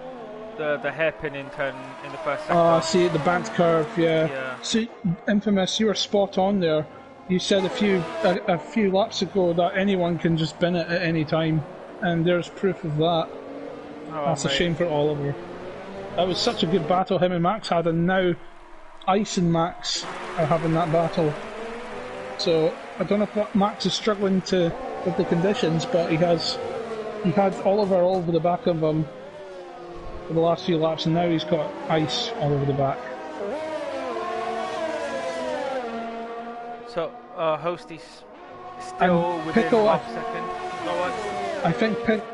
the hairpin in turn in the first sector. Oh, see the bant curve, yeah. So, Infamous, you were spot on there. You said a few laps ago that anyone can just bin it at any time, and there's proof of that. That's a shame for Oliver. That was such a good battle him and Max had, and now Ice and Max are having that battle. So I don't know if Max is struggling to with the conditions, but he had Oliver all over the back of him for the last few laps, and now he's got ice all over the back. So Hosty's still And within Pickle, half a second. Go on.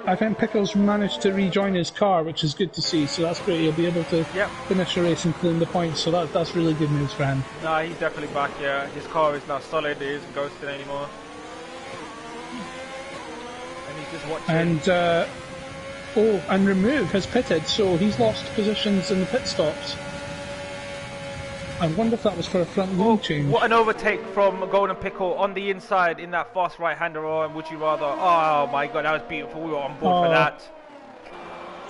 I think Pickle's managed to rejoin his car, which is good to see. So that's great. He'll be able to finish the race and claim the points. So that's really good news for him. Nah, he's definitely back. Yeah, his car is now solid. It isn't ghosting anymore. And he's just watching. And Remove has pitted, so he's lost positions in the pit stops. I wonder if that was for a front wing change. What an overtake from Golden Pickle on the inside in that fast right-hander, and would you rather? Oh my god, that was beautiful. We were on board for that.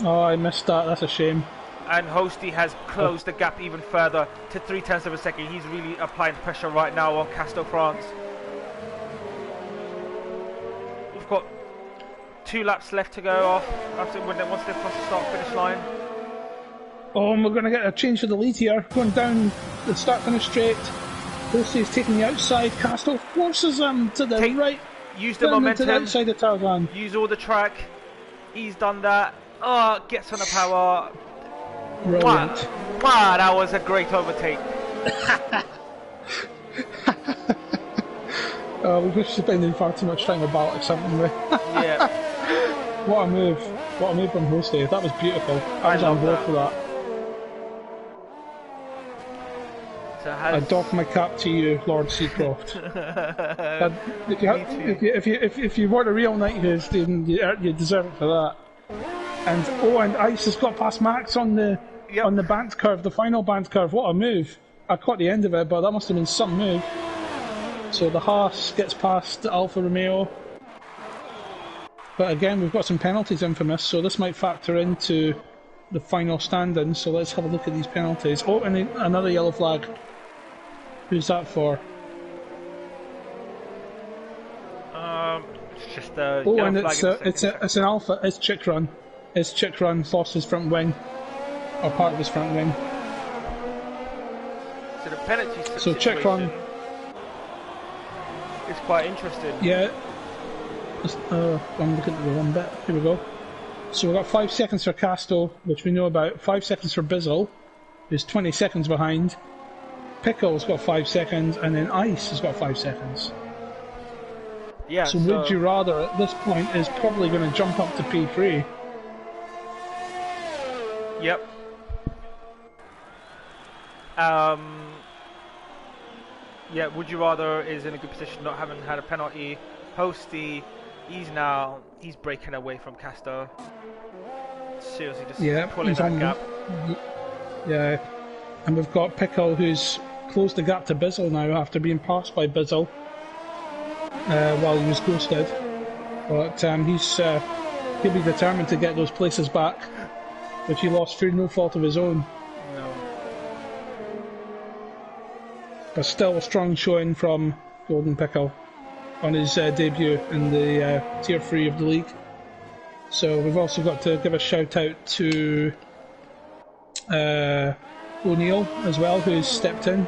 Oh, I missed that. That's a shame. And Hosty has closed the gap even further to 0.3 of a second. He's really applying pressure right now on Casto France. We've got 2 laps left to go off after once they've crossed the start-finish line. Oh, and we're going to get a change for the lead here. Going down the start-finish straight. Hosty's taking the outside. Casto forces him to the right. Use the momentum. To the outside of Tarzan. Use all the track. He's done that. Oh, gets on the power. Brilliant. Wow, that was a great overtake. We've been spending far too much time about it, haven't we? Yeah. What a move. What a move from Hosty. That was beautiful. I was on board for that. I doff my cap to you, Lord Seacroft. if you want a real knighthood, then you deserve it for that. And Ice has got past Max on the banked curve, the final banked curve. What a move! I caught the end of it, but that must have been some move. So the Haas gets past the Alfa Romeo. But again, we've got some penalties infamous, so this might factor into the final standing. So let's have a look at these penalties. Oh, and another yellow flag. Who's that for? It's just a yellow and flag. It's an Alpha. It's Chick Run. It's Chick Run lost his front wing, or part of his front wing. So the penalty situation. So Chick Run. It's quite interesting. Yeah. I'm looking at the wrong bit. Here we go. So we've got 5 seconds for Casto, which we know about. 5 seconds for Bizzle, who's 20 seconds behind. Pickle's got 5 seconds, and then Ice has got 5 seconds. Yeah. So Would You Rather at this point is probably going to jump up to P3. Yep. Yeah, Would You Rather is in a good position, not having had a penalty. Hosty, he's breaking away from Casto. Seriously, just pulling that gap. Yeah, and we've got Pickle, who's closed the gap to Bizzle now after being passed by Bizzle while he was ghosted. But he'll be determined to get those places back, which he lost through no fault of his own. No. But still a strong showing from Golden Pickle on his debut in the Tier 3 of the league. So we've also got to give a shout out to O'Neill as well, who's stepped in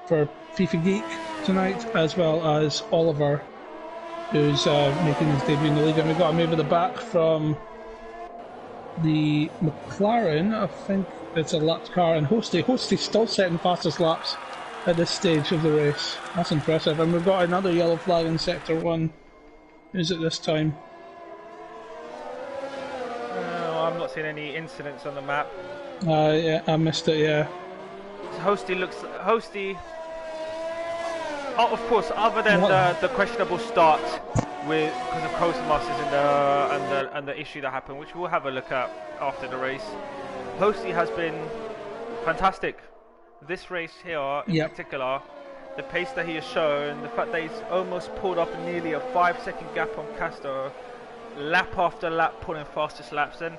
for FIFA Geek tonight, as well as Oliver, who's making his debut in the league. And we've got a move at the back from the McLaren. I think it's a lapped car, and Hosty's still setting fastest laps at this stage of the race. That's impressive. And we've got another yellow flag in Sector 1. Who's it this time? I'm not seeing any incidents on the map. Yeah, I missed it, yeah. So Hosty... Oh, of course, other than the questionable start because of Coast Masters and the issue that happened, which we'll have a look at after the race, Hosty has been fantastic. This race here in particular, the pace that he has shown, the fact that he's almost pulled up nearly a 5-second gap on Casto, lap after lap pulling fastest laps, and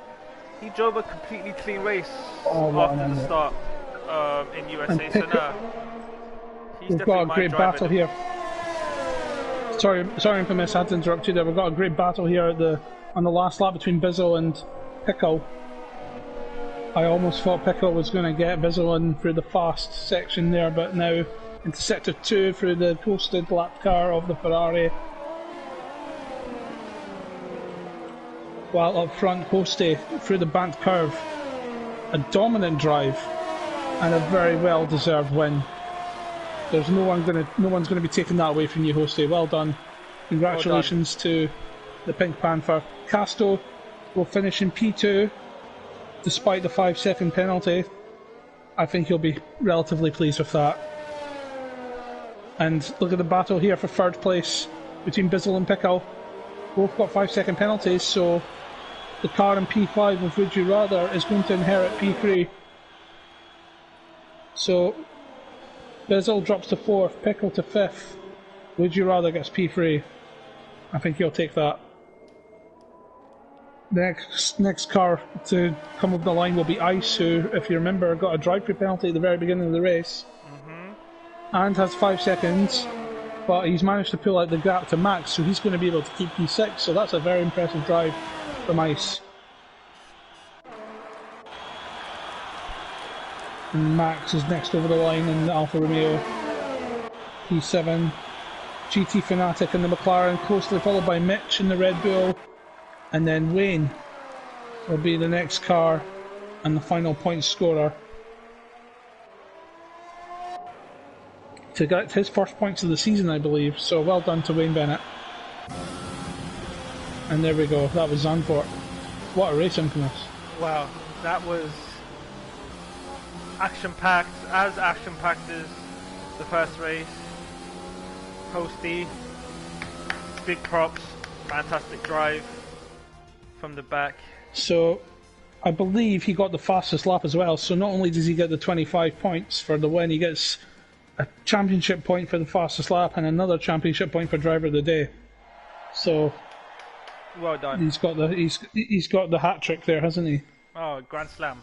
he drove a completely clean race after the start in USA. So no, we've got a great battle here. Sorry, Infamous, I had to interrupt you there. We've got a great battle here on the last lap between Bizzle and Pickle. I almost thought Pickle was going to get Bizzle in through the fast section there, but now into Sector 2 through the posted lap car of the Ferrari. while up front, Hosty through the banked curve. A dominant drive and a very well deserved win. There's no one's gonna be taking that away from you, Hosty. Well done. Congratulations to the Pink Panther. Casto will finish in P2 despite the 5-second penalty. I think he'll be relatively pleased with that. And look at the battle here for third place between Bizzle and Pickle. Both got 5-second penalties, so the car in P5 of Would You Rather is going to inherit P3. So Bizzle drops to 4th, Pickle to 5th. Would You Rather gets P3. I think he'll take that. Next car to come up the line will be Ice, who, if you remember, got a drive-through penalty at the very beginning of the race. And has 5 seconds, but he's managed to pull out the gap to Max, so he's going to be able to keep P6, so that's a very impressive drive from Ice. And Max is next over the line in the Alfa Romeo. P7. GT Fanatic in the McLaren, closely followed by Mitch in the Red Bull. And then Wayne will be the next car and the final point scorer to get his first points of the season, I believe. So well done to Wayne Bennett. And there we go, that was Zandvoort. What a race, Infamous. Wow, that was action-packed, as action-packed as the first race. Hosty, big props, fantastic drive from the back. So I believe he got the fastest lap as well, so not only does he get the 25 points for the win, he gets a championship point for the fastest lap and another championship point for driver of the day. So well done. He's got the hat trick there, hasn't he? Oh, Grand Slam.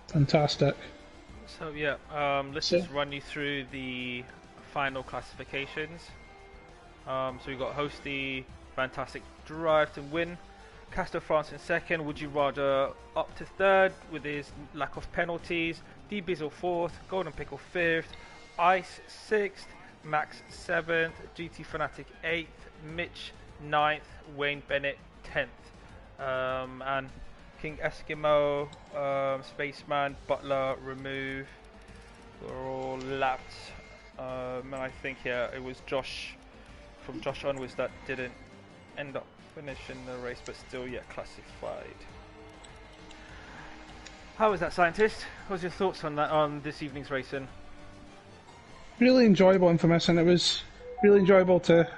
Fantastic. So yeah, let's just run you through the final classifications. So we got Hosty, fantastic drive to win. Casto France in second. Would You Rather up to third with his lack of penalties. D Bizzle fourth. Golden Pickle fifth. Ice sixth. Max seventh. GT Fanatic eighth. Mitch ninth. Wayne Bennett 10th. And King Eskimo, Spaceman, Butler, Remove were all lapped. And I think it was Josh from Josh onwards that didn't end up finishing the race, but still classified. How was that, Scientist? What was your thoughts on that, on this evening's racing? Really enjoyable, Infamous, and it was really enjoyable to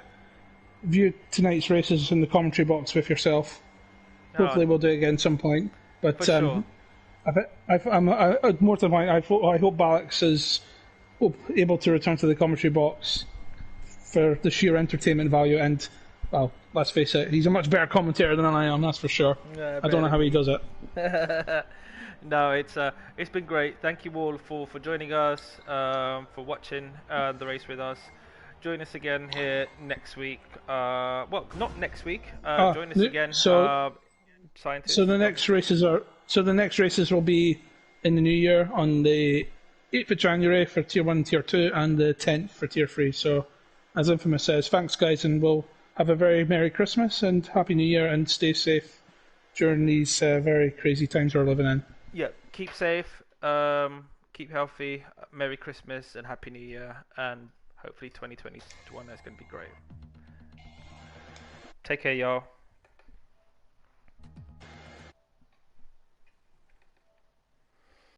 view tonight's races in the commentary box with yourself. Hopefully we'll do it again at some point. But sure. I'm more to the point, I hope Balix is able to return to the commentary box for the sheer entertainment value, and well, let's face it, he's a much better commentator than I am, that's for sure. Yeah, I don't know how he does it. No, it's been great. Thank you all for joining us, for watching the race with us. Join us again here next week. Well, not next week. Join us again. Scientists. So the next races will be in the new year on the 8th of January for Tier 1 and Tier 2, and the 10th for Tier 3. So, as Infamous says, thanks guys, and we'll have a very Merry Christmas and Happy New Year, and stay safe during these very crazy times we're living in. Yeah, keep safe, keep healthy, Merry Christmas and Happy New Year, and hopefully 2021 is going to be great. Take care, y'all.